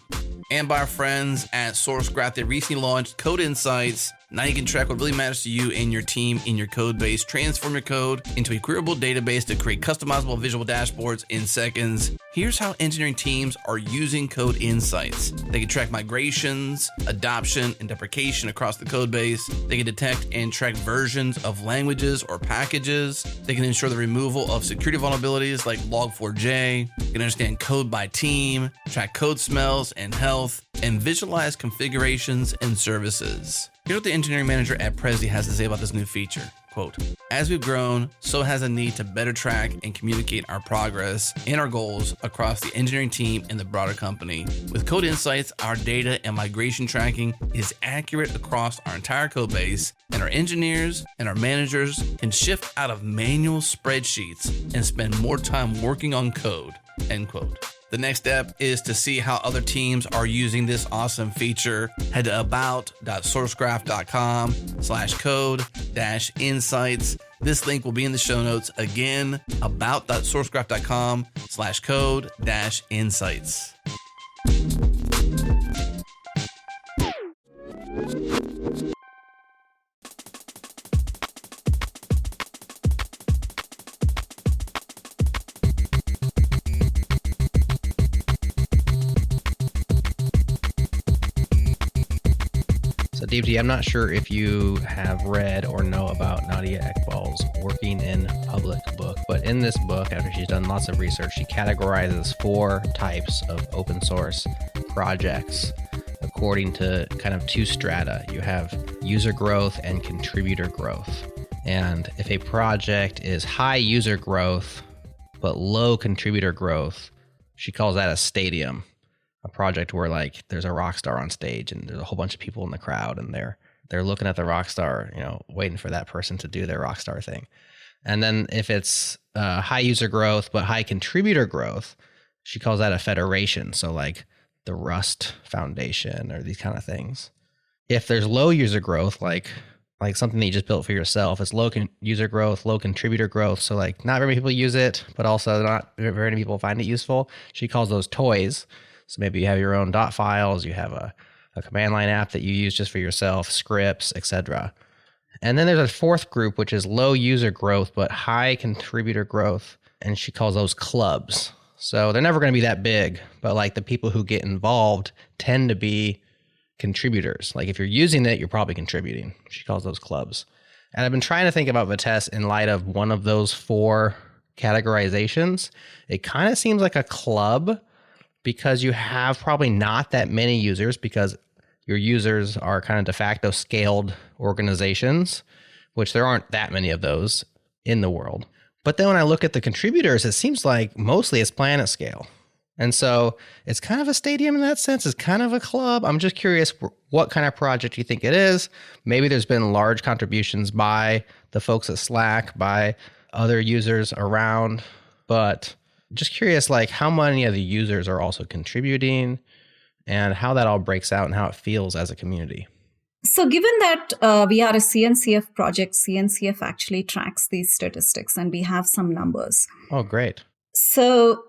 And by our friends at SourceGraph, they recently launched Code Insights. Now you can track what really matters to you and your team in your code base. Transform your code into a queryable database to create customizable visual dashboards in seconds. Here's how engineering teams are using Code Insights. They can track migrations, adoption, and deprecation across the code base. They can detect and track versions of languages or packages. They can ensure the removal of security vulnerabilities like Log4j. They can understand code by team, track code smells and health, and visualize configurations and services. Here's what the engineering manager at Prezi has to say about this new feature. Quote, as we've grown, so has a need to better track and communicate our progress and our goals across the engineering team and the broader company. With Code Insights, our data and migration tracking is accurate across our entire code base, and our engineers and our managers can shift out of manual spreadsheets and spend more time working on code, end quote. The next step is to see how other teams are using this awesome feature. Head to about.sourcegraph.com/code-insights. This link will be in the show notes. Again, about.sourcegraph.com/code-insights. Deepthi, I'm not sure if you have read or know about Nadia Iqbal's Working in Public book, but in this book, after she's done lots of research, she categorizes 4 types of open source projects according to kind of 2 strata. You have user growth and contributor growth. And if a project is high user growth but low contributor growth, she calls that a stadium. A project where like there's a rock star on stage and there's a whole bunch of people in the crowd and they're looking at the rock star, waiting for that person to do their rock star thing. And then if it's high user growth but high contributor growth, she calls that a federation. So like the Rust Foundation or these kind of things. If there's low user growth, like something that you just built for yourself, it's low user growth, low contributor growth. So like not very many people use it, but also not very many people find it useful. She calls those toys. So maybe you have your own dot files, you have a command line app that you use just for yourself, scripts, etc. And then there's a 4th group, which is low user growth, but high contributor growth. And she calls those clubs. So they're never going to be that big, but like the people who get involved tend to be contributors. Like if you're using it, you're probably contributing. She calls those clubs. And I've been trying to think about Vitess in light of one of those 4 categorizations, it kind of seems like a club because you have probably not that many users because your users are kind of de facto scaled organizations, which there aren't that many of those in the world. But then when I look at the contributors, it seems like mostly it's PlanetScale. And so it's kind of a stadium in that sense. It's kind of a club. I'm just curious what kind of project you think it is. Maybe there's been large contributions by the folks at Slack, by other users around, but just curious, like how many of the users are also contributing and how that all breaks out and how it feels as a community. So given that we are a CNCF project, CNCF actually tracks these statistics and we have some numbers. Oh, great. So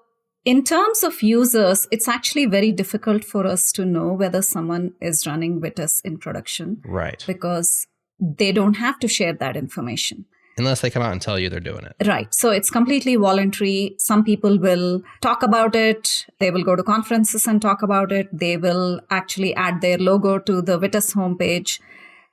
in terms of users, it's actually very difficult for us to know whether someone is running Vitess in production. Right. Because they don't have to share that information. Unless they come out and tell you they're doing it. Right. So it's completely voluntary. Some people will talk about it. They will go to conferences and talk about it. They will actually add their logo to the Vitess homepage.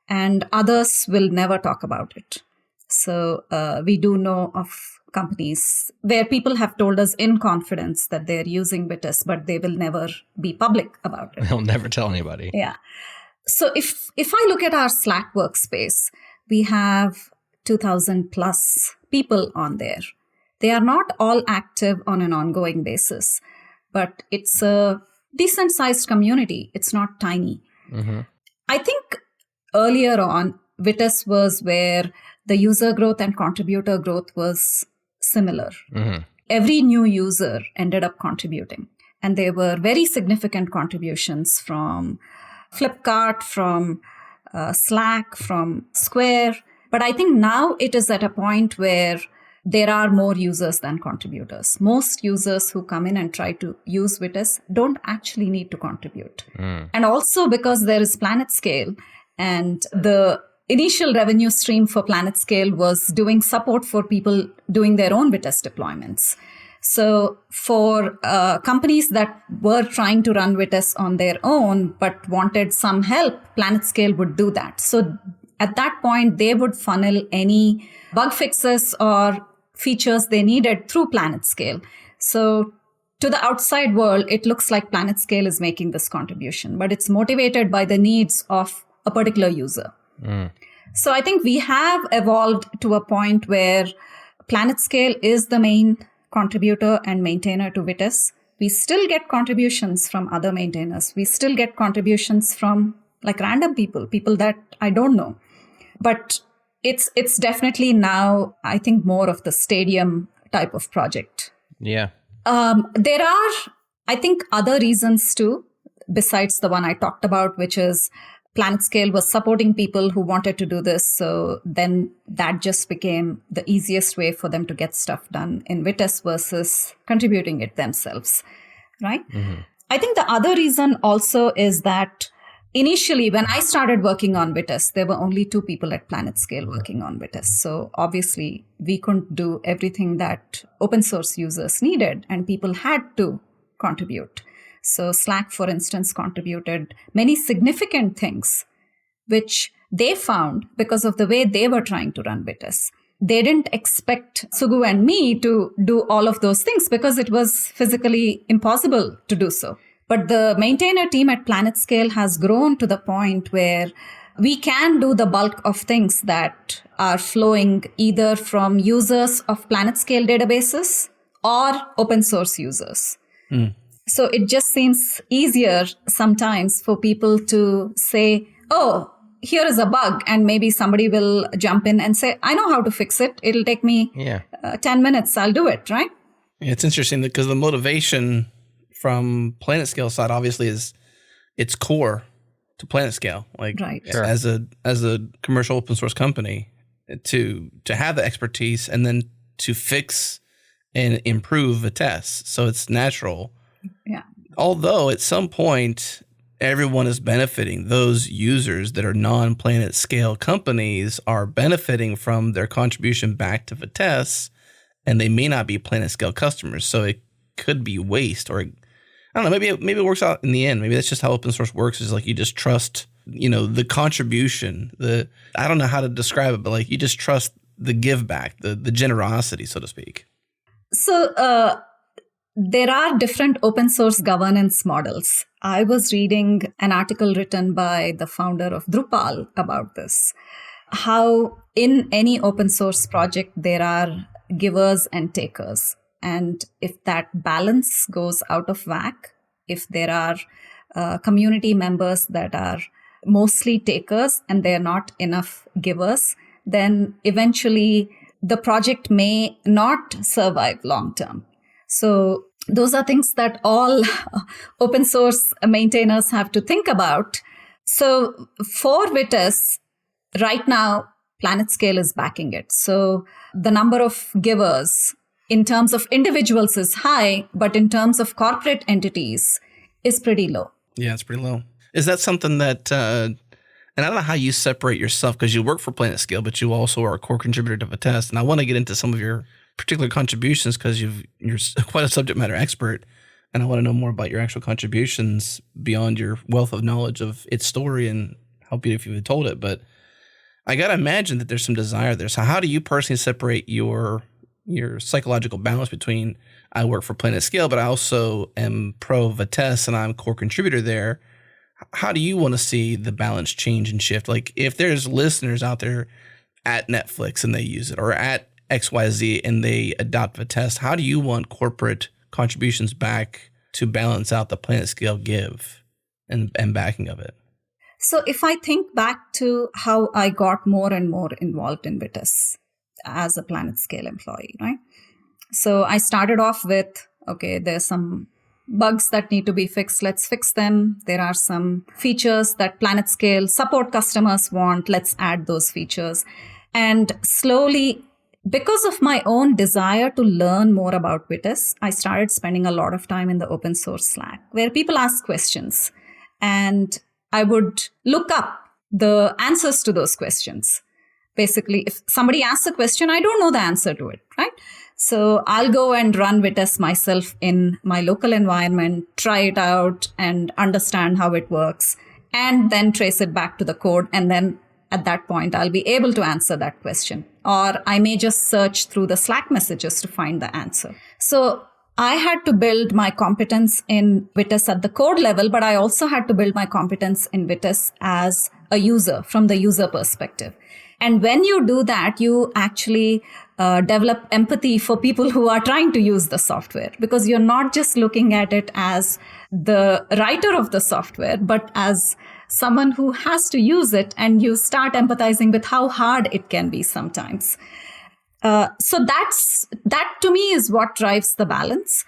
And others will never talk about it. So we do know of companies where people have told us in confidence that they're using Vitess, but they will never be public about it. They'll never tell anybody. Yeah. So if I look at our Slack workspace, we have 2,000 plus people on there. They are not all active on an ongoing basis, but it's a decent sized community. It's not tiny. Mm-hmm. I think earlier on, Vitess was where the user growth and contributor growth was similar. Mm-hmm. Every new user ended up contributing. And there were very significant contributions from Flipkart, from Slack, from Square. But I think now it is at a point where there are more users than contributors. Most users who come in and try to use Vitess don't actually need to contribute. And also because there is PlanetScale, and the initial revenue stream for PlanetScale was doing support for people doing their own Vitess deployments. So for companies that were trying to run Vitess on their own but wanted some help, PlanetScale would do that. So at that point, they would funnel any bug fixes or features they needed through PlanetScale. So to the outside world, it looks like PlanetScale is making this contribution, but it's motivated by the needs of a particular user. So I think we have evolved to a point where PlanetScale is the main contributor and maintainer to Vitess. We still get contributions from other maintainers. We still get contributions from like random people that I don't know. But it's definitely now, I think, more of the stadium type of project. Yeah. There are, I think, other reasons too, besides the one I talked about, which is PlanetScale was supporting people who wanted to do this. So then that just became the easiest way for them to get stuff done in Vitess versus contributing it themselves, right? Mm-hmm. I think the other reason also is that initially, when I started working on Vitess, there were only 2 people at PlanetScale working on Vitess. So obviously, we couldn't do everything that open source users needed, and people had to contribute. So Slack, for instance, contributed many significant things, which they found because of the way they were trying to run Vitess. They didn't expect Sugu and me to do all of those things because it was physically impossible to do so. But the maintainer team at PlanetScale has grown to the point where we can do the bulk of things that are flowing either from users of PlanetScale databases or open source users. So it just seems easier sometimes for people to say, oh, here is a bug, and maybe somebody will jump in and say, I know how to fix it. It'll take me 10 minutes. I'll do it, right? It's interesting because the motivation from PlanetScale side obviously is its core to PlanetScale, like right. Sure. as a commercial open source company to have the expertise and then to fix and improve Vitess. So it's natural. Yeah. Although at some point everyone is benefiting. Those users that are non-PlanetScale companies are benefiting from their contribution back to Vitess, and they may not be PlanetScale customers. So it could be waste, or I don't know, maybe it works out in the end. Maybe that's just how open source works, is like you just trust, the contribution, I don't know how to describe it, but like you just trust the give back, the generosity, so to speak. So there are different open source governance models. I was reading an article written by the founder of Drupal about this. How in any open source project, there are givers and takers. And if that balance goes out of whack, if there are community members that are mostly takers and they're not enough givers, then eventually the project may not survive long term. So those are things that all open source maintainers have to think about. So for Vitess, right now, PlanetScale is backing it. So the number of givers in terms of individuals is high, but in terms of corporate entities is pretty low. Yeah, it's pretty low. Is that something that, and I don't know how you separate yourself because you work for PlanetScale, but you also are a core contributor to Vitess. And I want to get into some of your particular contributions because you're quite a subject matter expert. And I want to know more about your actual contributions beyond your wealth of knowledge of its story and how beautifully you told it. But I got to imagine that there's some desire there. So how do you personally separate your psychological balance between I work for PlanetScale, but I also am pro Vitess and I'm a core contributor there? How do you want to see the balance change and shift? Like if there's listeners out there at Netflix and they use it, or at XYZ and they adopt Vitess, how do you want corporate contributions back to balance out the PlanetScale give and backing of it? So if I think back to how I got more and more involved in Vitess as a PlanetScale employee, right? So I started off with, okay, there's some bugs that need to be fixed. Let's fix them. There are some features that PlanetScale support customers want. Let's add those features. And slowly, because of my own desire to learn more about Vitess, I started spending a lot of time in the open source Slack where people ask questions. And I would look up the answers to those questions. Basically, if somebody asks a question, I don't know the answer to it, right? So I'll go and run Vitess myself in my local environment, try it out and understand how it works, and then trace it back to the code. And then at that point, I'll be able to answer that question. Or I may just search through the Slack messages to find the answer. So I had to build my competence in Vitess at the code level, but I also had to build my competence in Vitess as a user from the user perspective. And when you do that, you actually develop empathy for people who are trying to use the software, because you're not just looking at it as the writer of the software, but as someone who has to use it, and you start empathizing with how hard it can be sometimes. So that to me is what drives the balance.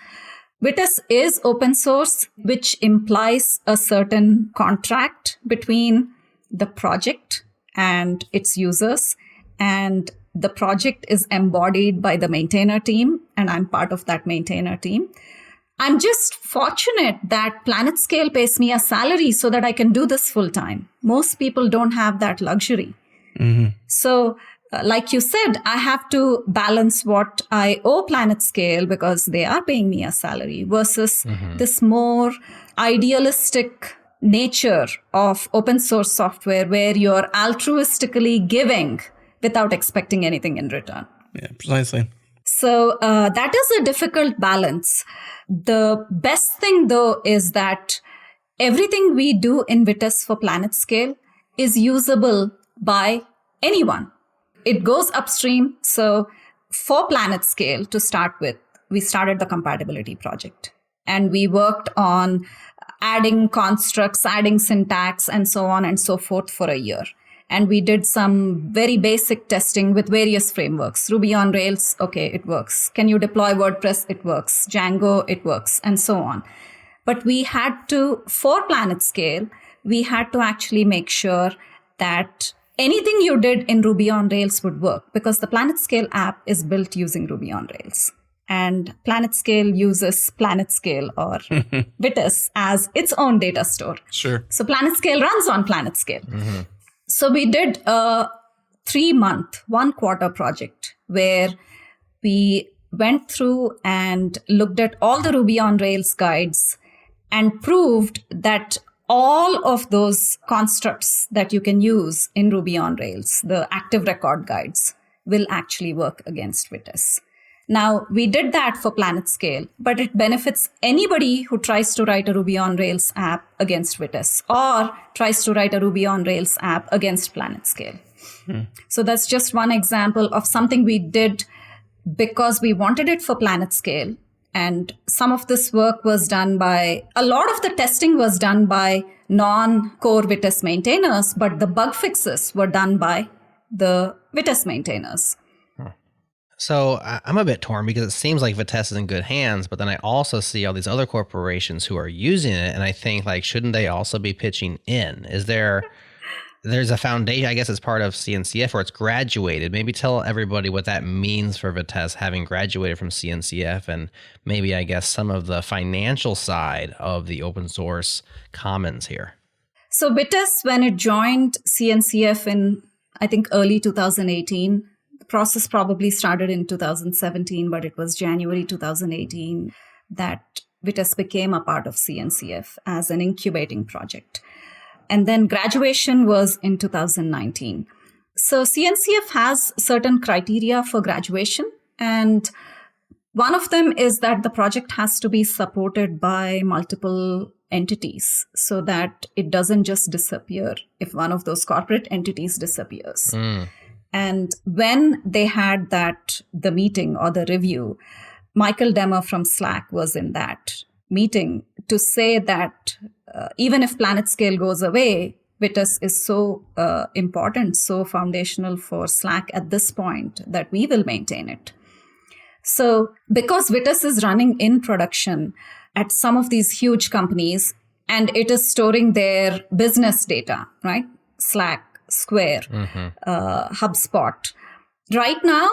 Vitess is open source, which implies a certain contract between the project and its users. And the project is embodied by the maintainer team, and I'm part of that maintainer team. I'm just fortunate that PlanetScale pays me a salary so that I can do this full time. Most people don't have that luxury. Mm-hmm. So like you said, I have to balance what I owe PlanetScale because they are paying me a salary versus this more idealistic nature of open source software where you're altruistically giving without expecting anything in return. Yeah, precisely. So that is a difficult balance. The best thing, though, is that everything we do in Vitess for PlanetScale is usable by anyone. It goes upstream. So for PlanetScale, to start with, we started the compatibility project. And we worked on adding constructs, adding syntax, and so on and so forth for a year. And we did some very basic testing with various frameworks. Ruby on Rails, okay, it works. Can you deploy WordPress? It works. Django, it works, and so on. But we had to, for PlanetScale, we had to actually make sure that anything you did in Ruby on Rails would work, because the PlanetScale app is built using Ruby on Rails. And PlanetScale uses PlanetScale or Vitess as its own data store. Sure. So PlanetScale runs on PlanetScale. Mm-hmm. So we did a 3-month, 1-quarter project where we went through and looked at all the Ruby on Rails guides and proved that all of those constructs that you can use in Ruby on Rails, the active record guides, will actually work against Vitess. Now, we did that for PlanetScale, but it benefits anybody who tries to write a Ruby on Rails app against Vitess or tries to write a Ruby on Rails app against PlanetScale. So that's just one example of something we did because we wanted it for PlanetScale. And some of this work was done by, a lot of the testing was done by non-core Vitess maintainers, but the bug fixes were done by the Vitess maintainers. So I'm a bit torn because it seems like Vitess is in good hands, but then I also see all these other corporations who are using it, and I think, like, shouldn't they also be pitching in? There's a foundation, I guess it's part of CNCF, or it's graduated. Maybe tell everybody what that means for Vitess having graduated from CNCF, and maybe, I guess, some of the financial side of the open source commons here. So Vitess, when it joined CNCF in, I think, early 2018, the process probably started in 2017, but it was January 2018 that Vitess became a part of CNCF as an incubating project. And then graduation was in 2019. So CNCF has certain criteria for graduation. And one of them is that the project has to be supported by multiple entities so that it doesn't just disappear if one of those corporate entities disappears. And when they had the meeting or the review, Michael Demmer from Slack was in that meeting to say that even if PlanetScale goes away, Vitess is so important, so foundational for Slack at this point that we will maintain it. So because Vitess is running in production at some of these huge companies and it is storing their business data, right? Slack, Square, HubSpot. Right now,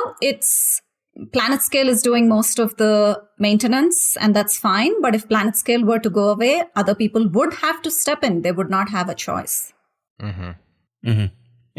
PlanetScale is doing most of the maintenance, and that's fine. But if PlanetScale were to go away, other people would have to step in. They would not have a choice. Yeah,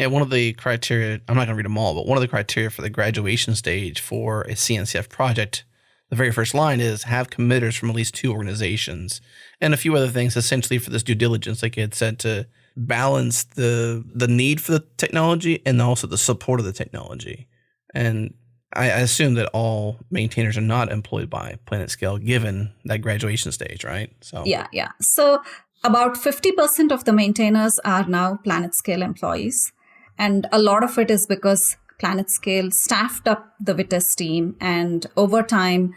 one of the criteria, I'm not going to read them all, but one of the criteria for the graduation stage for a CNCF project, the very first line is have committers from at least 2 organizations, and a few other things essentially for this due diligence, like you had said, to balance the need for the technology and also the support of the technology. And I assume that all maintainers are not employed by PlanetScale given that graduation stage, right? So Yeah. So about 50% of the maintainers are now PlanetScale employees. And a lot of it is because PlanetScale staffed up the Vitess team, and over time,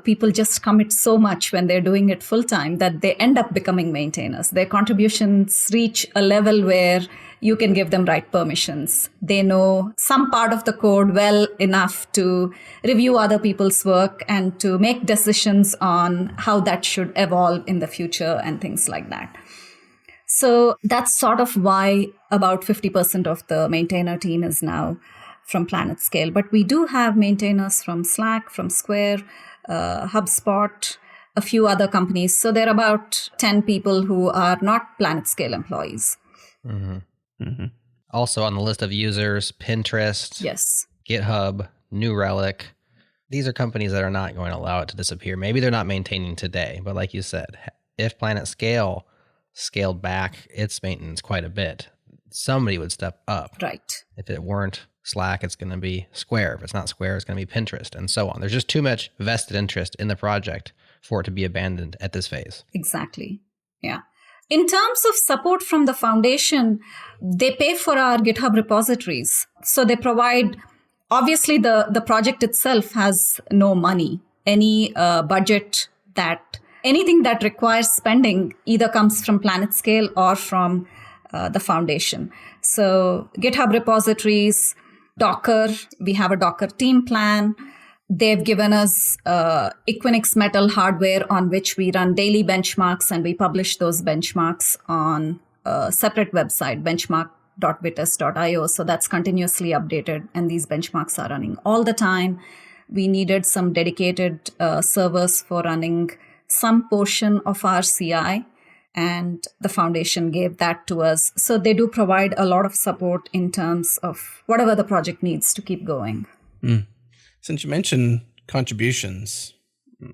people just commit so much when they're doing it full time that they end up becoming maintainers. Their contributions reach a level where you can give them write permissions. They know some part of the code well enough to review other people's work and to make decisions on how that should evolve in the future and things like that. So that's sort of why about 50% of the maintainer team is now from PlanetScale. But we do have maintainers from Slack, from Square, HubSpot, a few other companies. So there are about 10 people who are not PlanetScale employees. Also on the list of users, Pinterest, Yes, GitHub, New Relic. These are companies that are not going to allow it to disappear. Maybe they're not maintaining today, but like you said, if PlanetScale scaled back its maintenance quite a bit, somebody would step up. right. If it weren't Slack, it's going to be Square. If it's not Square, it's going to be Pinterest, and so on. There's just too much vested interest in the project for it to be abandoned at this phase. Exactly. Yeah. In terms of support from the foundation, they pay for our GitHub repositories. So they provide, obviously the project itself has no money. Any budget anything that requires spending either comes from PlanetScale or from the foundation. So GitHub repositories, Docker, we have a Docker team plan. They've given us Equinix Metal hardware on which we run daily benchmarks, and we publish those benchmarks on a separate website, benchmark.vitess.io. So that's continuously updated, and these benchmarks are running all the time. We needed some dedicated servers for running some portion of our CI, and the foundation gave that to us. So they do provide a lot of support in terms of whatever the project needs to keep going. Since you mentioned contributions,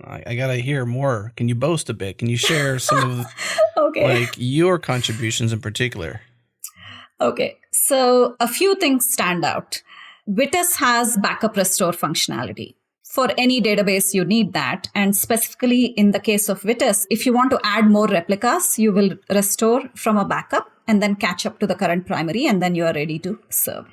I got to hear more. Can you boast a bit? Can you share some of like your contributions in particular? Okay, so a few things stand out. Vitess has backup restore functionality. for any database, you need that. And specifically in the case of Vitess, if you want to add more replicas, you will restore from a backup and then catch up to the current primary, and then you are ready to serve.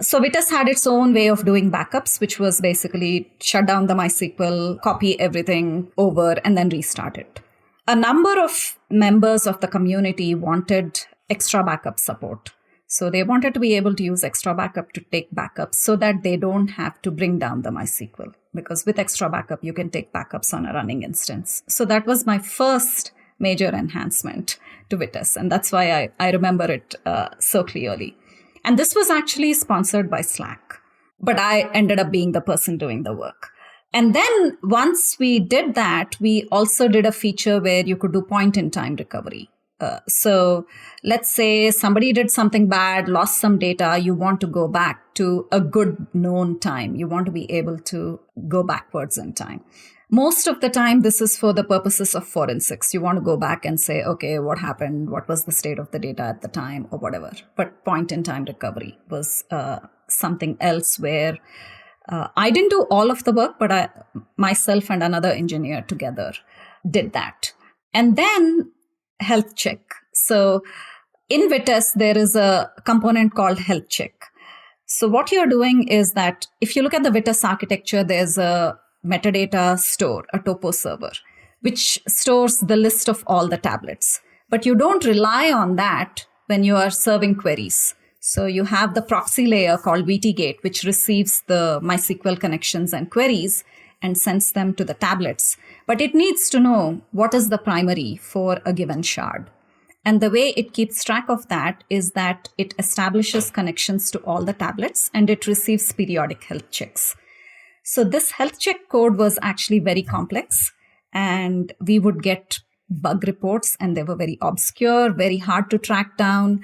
So Vitess had its own way of doing backups, which was basically shut down the MySQL, copy everything over, and then restart it. A number of members of the community wanted extra backup support. So they wanted to be able to use extra backup to take backups so that they don't have to bring down the MySQL. Because with extra backup, you can take backups on a running instance. So that was my first major enhancement to Vitess. And that's why I remember it so clearly. And this was actually sponsored by Slack. But I ended up being the person doing the work. And then once we did that, we also did a feature where you could do point-in-time recovery. So let's say somebody did something bad, lost some data, you want to go back to a good known time. You want to be able to go backwards in time. Most of the time, this is for the purposes of forensics. You want to go back and say, okay, what happened? What was the state of the data at the time or whatever? But point-in-time recovery was something else where I didn't do all of the work, but myself and another engineer together did that. And then health check. So in Vitess, there is a component called health check. So what you're doing is that if you look at the Vitess architecture, there's a metadata store, a topo server, which stores the list of all the tablets. But you don't rely on that when you are serving queries. So you have the proxy layer called VTGate, which receives the MySQL connections and queries and sends them to the tablets. But it needs to know what is the primary for a given shard. And the way it keeps track of that is that it establishes connections to all the tablets and it receives periodic health checks. So this health check code was actually very complex, and we would get bug reports and they were very obscure, very hard to track down.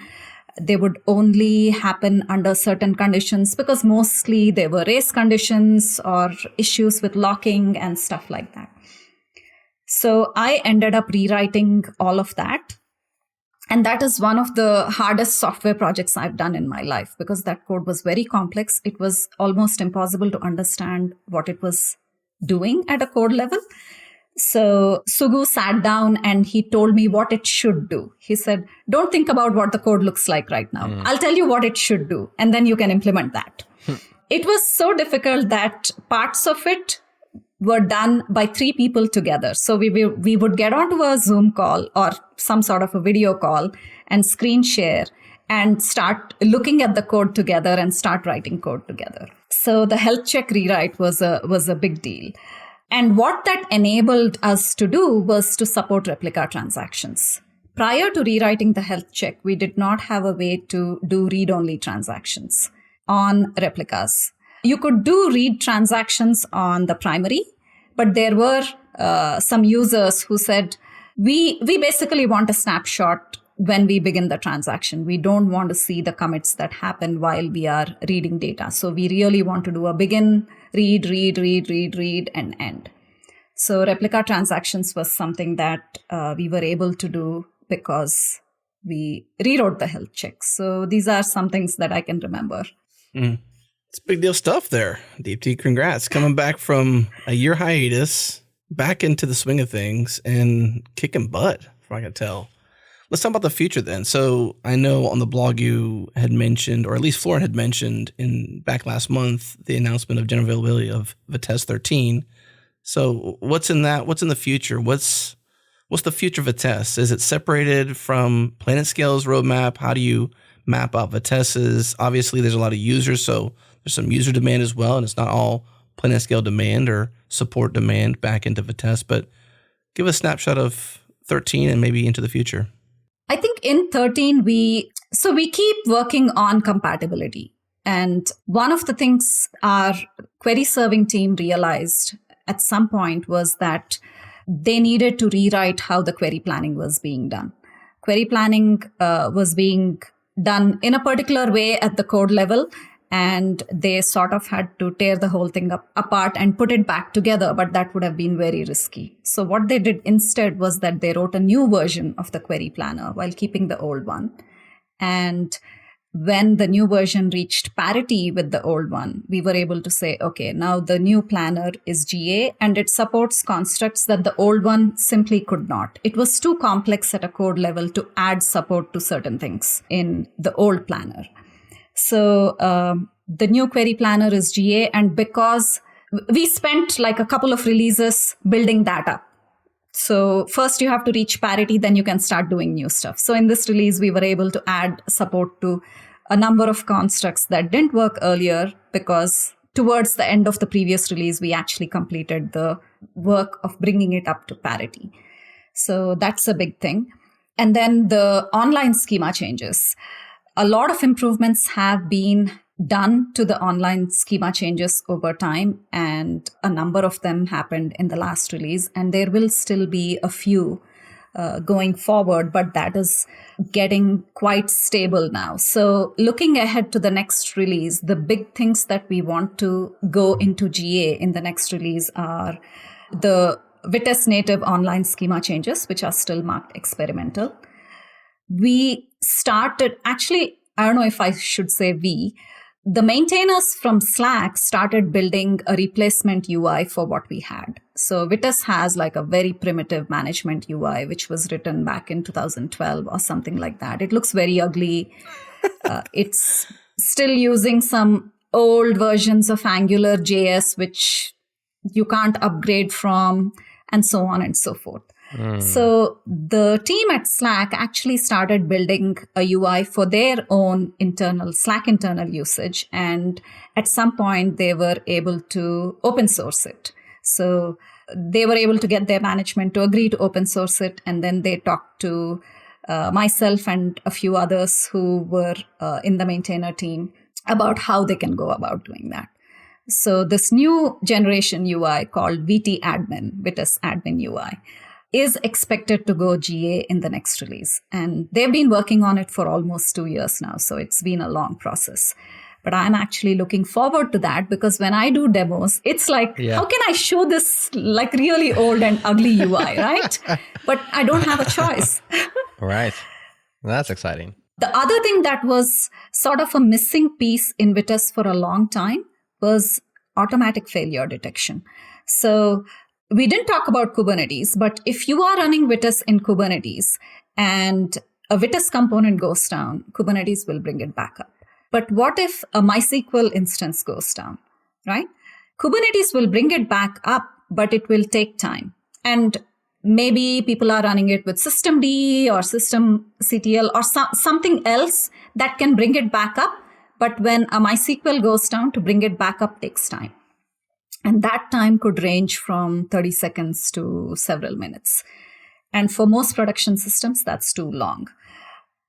They would only happen under certain conditions because mostly they were race conditions or issues with locking and stuff like that. So I ended up rewriting all of that. And that is one of the hardest software projects I've done in my life because that code was very complex. It was almost impossible to understand what it was doing at a code level. So Sugu sat down and he told me what it should do. He said, don't think about what the code looks like right now. I'll tell you what it should do, and then you can implement that. It was so difficult that parts of it were done by 3 people together. So we would get onto a Zoom call or some sort of a video call and screen share and start looking at the code together and start writing code together. So the health check rewrite was a big deal. And what that enabled us to do was to support replica transactions. Prior to rewriting the health check, we did not have a way to do read-only transactions on replicas. You could do read transactions on the primary, but there were some users who said, we basically want a snapshot when we begin the transaction. We don't want to see the commits that happen while we are reading data. So we really want to do a begin, read, and end. So replica transactions was something that we were able to do because we rewrote the health checks. So these are some things that I can remember. It's big deal stuff there. Deepthi, congrats. Coming back from a year hiatus, back into the swing of things and kicking butt, if I can tell. Let's talk about the future then. So I know on the blog you had mentioned, or at least Florin had mentioned back last month, the announcement of general availability of Vitess 13. So what's in that? What's in the future? What's the future of Vitess? Is it separated from PlanetScale's roadmap? How do you map out Vitess's? Obviously, there's a lot of users, so there's some user demand as well, and it's not all PlanetScale demand or support demand back into Vitess. But give a snapshot of 13 and maybe into the future. I think in 13, we keep working on compatibility. And one of the things our query serving team realized at some point was that they needed to rewrite how the query planning was being done. Query planning was being done in a particular way at the code level, and they sort of had to tear the whole thing apart and put it back together, but that would have been very risky. So what they did instead was that they wrote a new version of the query planner while keeping the old one. And when the new version reached parity with the old one, we were able to say, okay, now the new planner is GA and it supports constructs that the old one simply could not. It was too complex at a code level to add support to certain things in the old planner. So the new query planner is GA, and because we spent like a couple of releases building that up. So first you have to reach parity, then you can start doing new stuff. So in this release, we were able to add support to a number of constructs that didn't work earlier, because towards the end of the previous release, we actually completed the work of bringing it up to parity. So that's a big thing. And then the online schema changes. A lot of improvements have been done to the online schema changes over time, and a number of them happened in the last release, and there will still be a few going forward, but that is getting quite stable now. So looking ahead to the next release, the big things that we want to go into GA in the next release are the Vitess native online schema changes, which are still marked experimental. We started, actually, I don't know if I should say the maintainers from Slack started building a replacement UI for what we had. So Vitess has like a very primitive management UI, which was written back in 2012 or something like that. It looks very ugly. It's still using some old versions of Angular JS, which you can't upgrade from, and so on and so forth. So the team at Slack actually started building a UI for their own Slack internal usage. And at some point, they were able to open source it. So they were able to get their management to agree to open source it. And then they talked to myself and a few others who were in the maintainer team about how they can go about doing that. So this new generation UI called Vitess Admin UI is expected to go GA in the next release. And they've been working on it for almost 2 years now. So it's been a long process. But I'm actually looking forward to that, because when I do demos, it's like, how can I show this like really old and ugly UI, right? But I don't have a choice. Right. That's exciting. The other thing that was sort of a missing piece in Vitess for a long time was automatic failure detection. So we didn't talk about Kubernetes, but if you are running Vitess in Kubernetes and a Vitess component goes down, Kubernetes will bring it back up. But what if a MySQL instance goes down, right? Kubernetes will bring it back up, but it will take time. And maybe people are running it with systemd or systemctl or something else that can bring it back up. But when a MySQL goes down, to bring it back up takes time. And that time could range from 30 seconds to several minutes. And for most production systems, that's too long.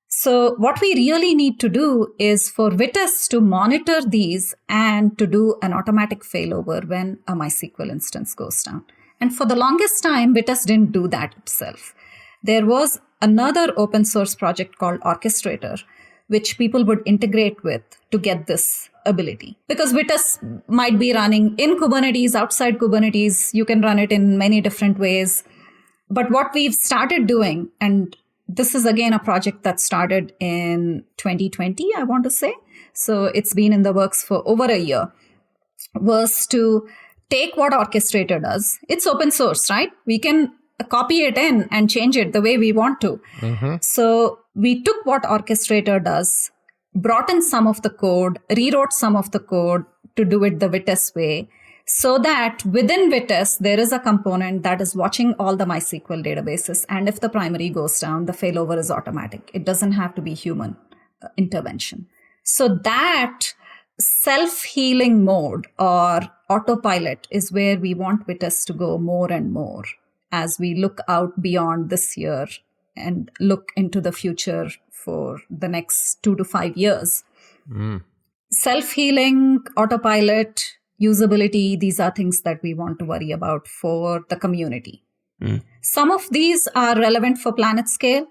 So what we really need to do is for Vitess to monitor these and to do an automatic failover when a MySQL instance goes down. And for the longest time, Vitess didn't do that itself. There was another open source project called Orchestrator, which people would integrate with to get this ability. Because Vitess might be running in Kubernetes, outside Kubernetes. You can run it in many different ways. But what we've started doing, and this is again a project that started in 2020, I want to say. So it's been in the works for over a year, was to take what Orchestrator does. It's open source, right? We can copy it in and change it the way we want to. Mm-hmm. So we took what Orchestrator does, brought in some of the code, rewrote some of the code to do it the Vitess way, so that within Vitess, there is a component that is watching all the MySQL databases. And if the primary goes down, the failover is automatic. It doesn't have to be human intervention. So that self-healing mode or autopilot is where we want Vitess to go more and more as we look out beyond this year and look into the future for the next 2 to 5 years. Self-healing, autopilot, usability, these are things that we want to worry about for the community. Some of these are relevant for PlanetScale,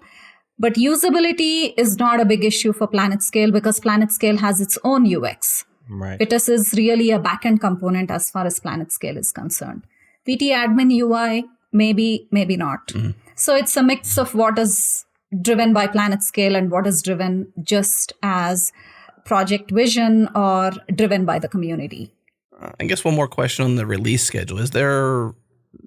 but usability is not a big issue for PlanetScale because PlanetScale has its own UX. Right. Vitess is really a backend component as far as PlanetScale is concerned. VT admin UI, maybe not. So it's a mix of what is driven by PlanetScale and what is driven just as project vision or driven by the community. I guess one more question on the release schedule. Is there,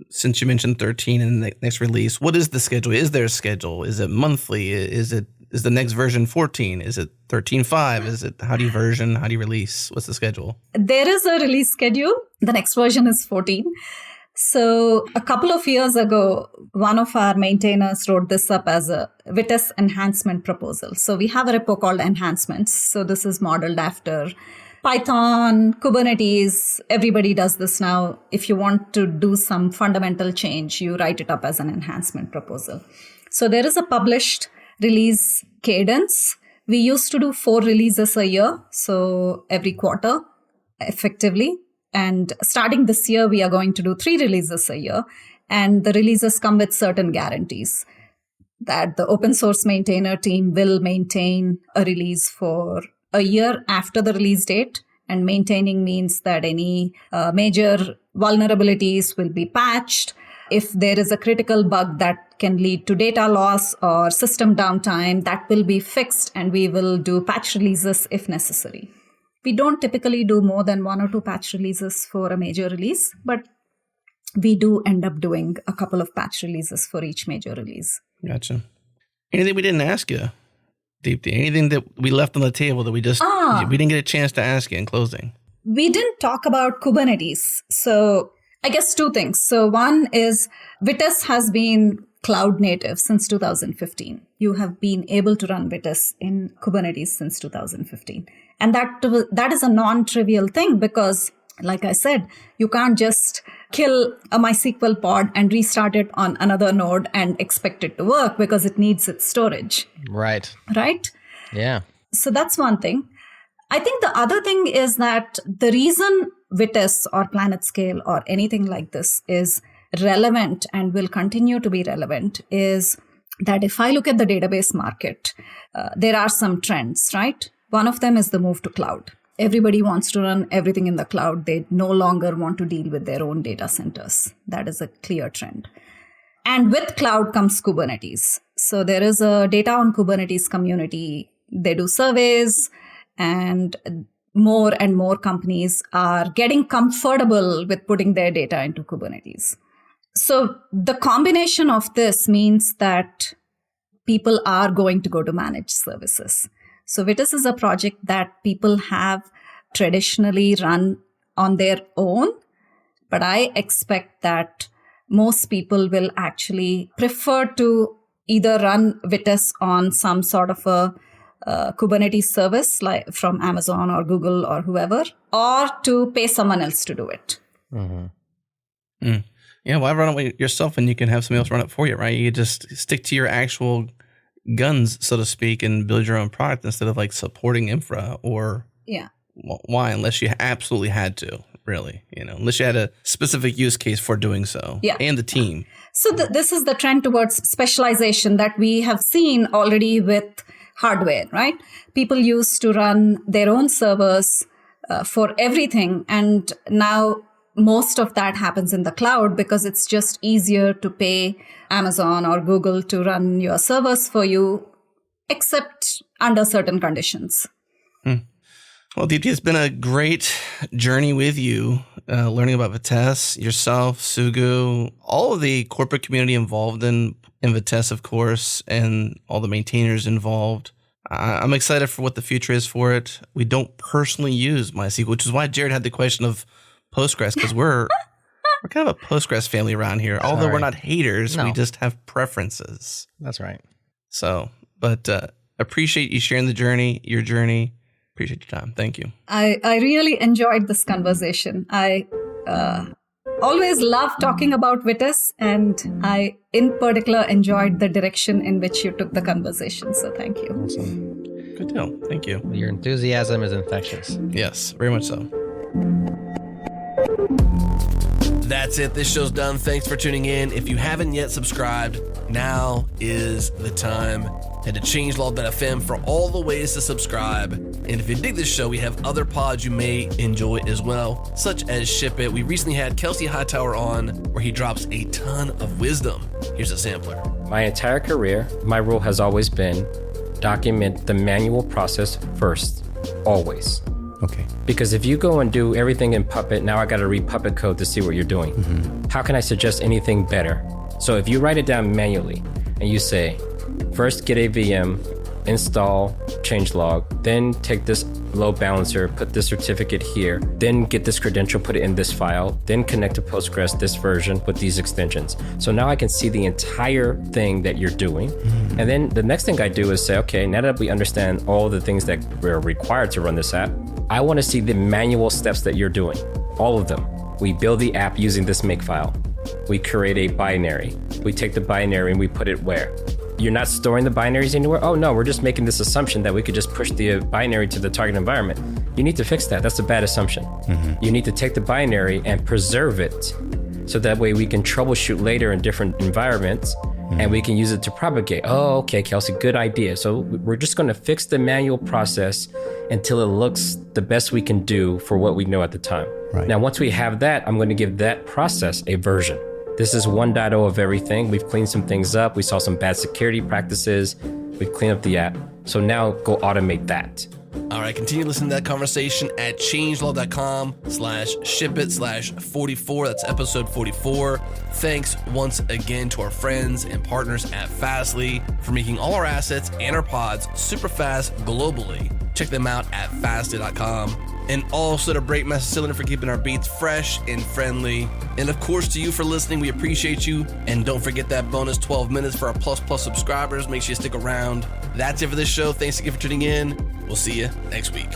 since you mentioned 13 in the next release, what is the schedule? Is there a schedule? Is it monthly? Is the next version 14? Is it 13.5? Is it, how do you version? How do you release? What's the schedule? There is a release schedule. The next version is 14. So a couple of years ago, one of our maintainers wrote this up as a Vitess enhancement proposal. So we have a repo called enhancements. So this is modeled after Python, Kubernetes. Everybody does this now. If you want to do some fundamental change, you write it up as an enhancement proposal. So there is a published release cadence. We used to do 4 releases a year, so every quarter, effectively. And starting this year, we are going to do 3 releases a year. And the releases come with certain guarantees that the open source maintainer team will maintain a release for a year after the release date. And maintaining means that any major vulnerabilities will be patched. If there is a critical bug that can lead to data loss or system downtime, that will be fixed, and we will do patch releases if necessary. We don't typically do more than 1 or 2 patch releases for a major release, but we do end up doing a couple of patch releases for each major release. Gotcha. Anything we didn't ask you, Deepthi? Anything that we left on the table that we didn't get a chance to ask you in closing? We didn't talk about Kubernetes. So I guess 2 things. So one is Vitess has been cloud native since 2015. You have been able to run Vitess in Kubernetes since 2015. And that is a non-trivial thing because, like I said, you can't just kill a MySQL pod and restart it on another node and expect it to work because it needs its storage. Right. Right? Yeah. So that's one thing. I think the other thing is that the reason Vitess or PlanetScale or anything like this is relevant and will continue to be relevant is that if I look at the database market, there are some trends, right? One of them is the move to cloud. Everybody wants to run everything in the cloud. They no longer want to deal with their own data centers. That is a clear trend. And with cloud comes Kubernetes. So there is a data on Kubernetes community. They do surveys, and more companies are getting comfortable with putting their data into Kubernetes. So the combination of this means that people are going to go to managed services. So Vitess is a project that people have traditionally run on their own, but I expect that most people will actually prefer to either run Vitess on some sort of a Kubernetes service like from Amazon or Google or whoever, or to pay someone else to do it. Mm-hmm. Yeah, why run it yourself and you can have somebody else run it for you, right? You just stick to your actual guns, so to speak, and build your own product instead of like supporting infra or why, unless you absolutely had to, really, unless you had a specific use case for doing so and the team. So this is the trend towards specialization that we have seen already with hardware, right? People used to run their own servers for everything. And now most of that happens in the cloud because it's just easier to pay Amazon or Google to run your servers for you, except under certain conditions. Well, Deepthi, it's been a great journey with you, learning about Vitess, yourself, Sugu, all of the corporate community involved in Vitess, of course, and all the maintainers involved. I'm excited for what the future is for it. We don't personally use MySQL, which is why Jared had the question of Postgres, because we're kind of a Postgres family around here. Although we're not haters, we just have preferences. That's right. So, but appreciate you sharing your journey. Appreciate your time. Thank you. I really enjoyed this conversation. I always love talking about Vitess, and I, in particular, enjoyed the direction in which you took the conversation. So thank you. Awesome. Good deal. Thank you. Your enthusiasm is infectious. Yes, very much so. That's it. This show's done. Thanks for tuning in. If you haven't yet subscribed, now is the time. Head to changelog.fm for all the ways to subscribe. And if you dig this show, we have other pods you may enjoy as well, such as Ship It. We recently had Kelsey Hightower on, where he drops a ton of wisdom. Here's a sampler. My entire career, my rule has always been document the manual process first, always. Okay. Because if you go and do everything in Puppet, now I got to read Puppet code to see what you're doing. How can I suggest anything better? So if you write it down manually and you say, first get a VM, install changelog, then take this load balancer, put this certificate here, then get this credential, put it in this file, then connect to Postgres, this version with these extensions. So now I can see the entire thing that you're doing. And then the next thing I do is say, okay, now that we understand all the things that we're required to run this app, I want to see the manual steps that you're doing, all of them. We build the app using this makefile. We create a binary. We take the binary and we put it where? You're not storing the binaries anywhere? Oh no, we're just making this assumption that we could just push the binary to the target environment. You need to fix that. That's a bad assumption. You need to take the binary and preserve it so that way we can troubleshoot later in different environments and we can use it to propagate. Oh, okay, Kelsey, good idea. So we're just going to fix the manual process until it looks the best we can do for what we know at the time. Right. Now, once we have that, I'm going to give that process a version. This is 1.0 of everything. We've cleaned some things up. We saw some bad security practices. We've cleaned up the app. So now go automate that. All right, continue listening to that conversation at changelog.com/shipit/44. That's episode 44. Thanks once again to our friends and partners at Fastly for making all our assets and our pods super fast globally. Check them out at fastly.com. And also to Breakmaster Cylinder for keeping our beats fresh and friendly. And of course to you for listening, we appreciate you. And don't forget that bonus 12 minutes for our plus subscribers. Make sure you stick around. That's it for this show. Thanks again for tuning in. We'll see you next week.